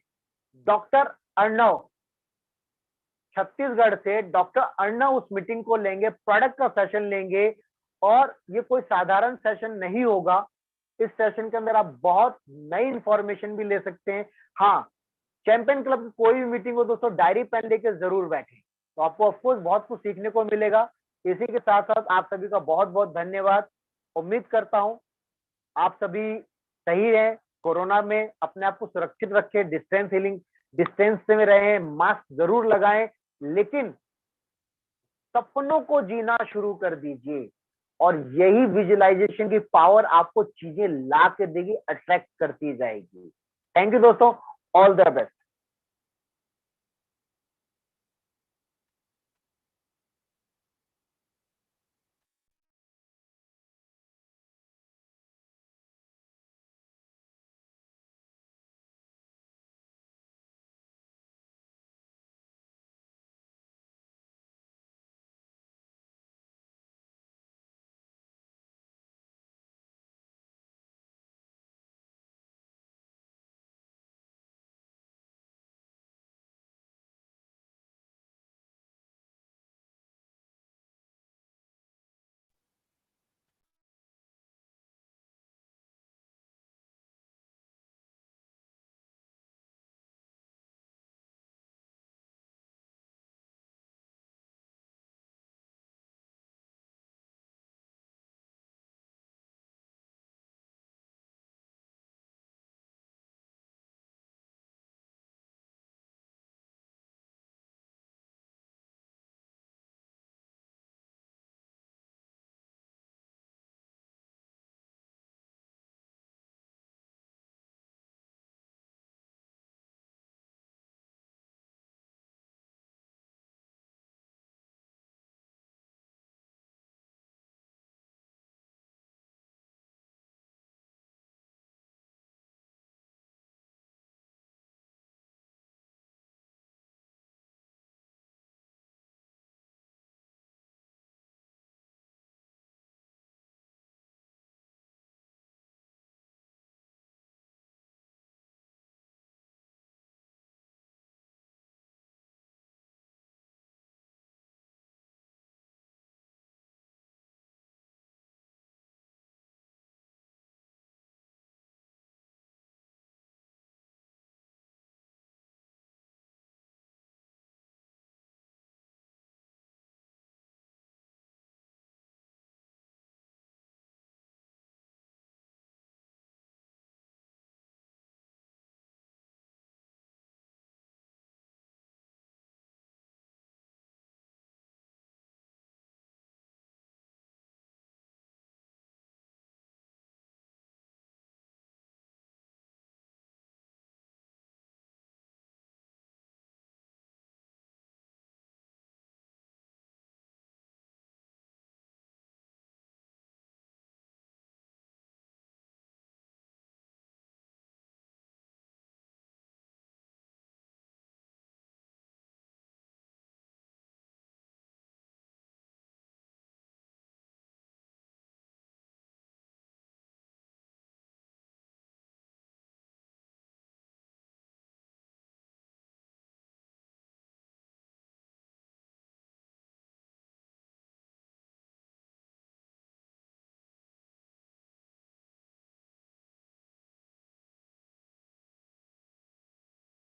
डॉक्टर अर्णव, छत्तीसगढ़ से डॉक्टर अर्णव उस मीटिंग को लेंगे, प्रोडक्ट का सेशन लेंगे, और ये कोई साधारण सेशन नहीं होगा। इस सेशन के अंदर आप बहुत नई इंफॉर्मेशन भी ले सकते हैं। हाँ, चैंपियन क्लब की कोई भी मीटिंग हो दोस्तों, डायरी पेन लेके जरूर बैठे, तो आपको ऑफकोर्स बहुत कुछ सीखने को मिलेगा। इसी के साथ साथ आप सभी का बहुत बहुत धन्यवाद। उम्मीद करता हूं आप सभी सही हैं, कोरोना में अपने आप को सुरक्षित रखें, डिस्टेंस में रहें, मास्क जरूर लगाएं, लेकिन सपनों को जीना शुरू कर दीजिए, और यही विजुअलाइजेशन की पावर आपको चीजें ला के देगी, अट्रैक्ट करती जाएगी। थैंक यू दोस्तों, ऑल द बेस्ट।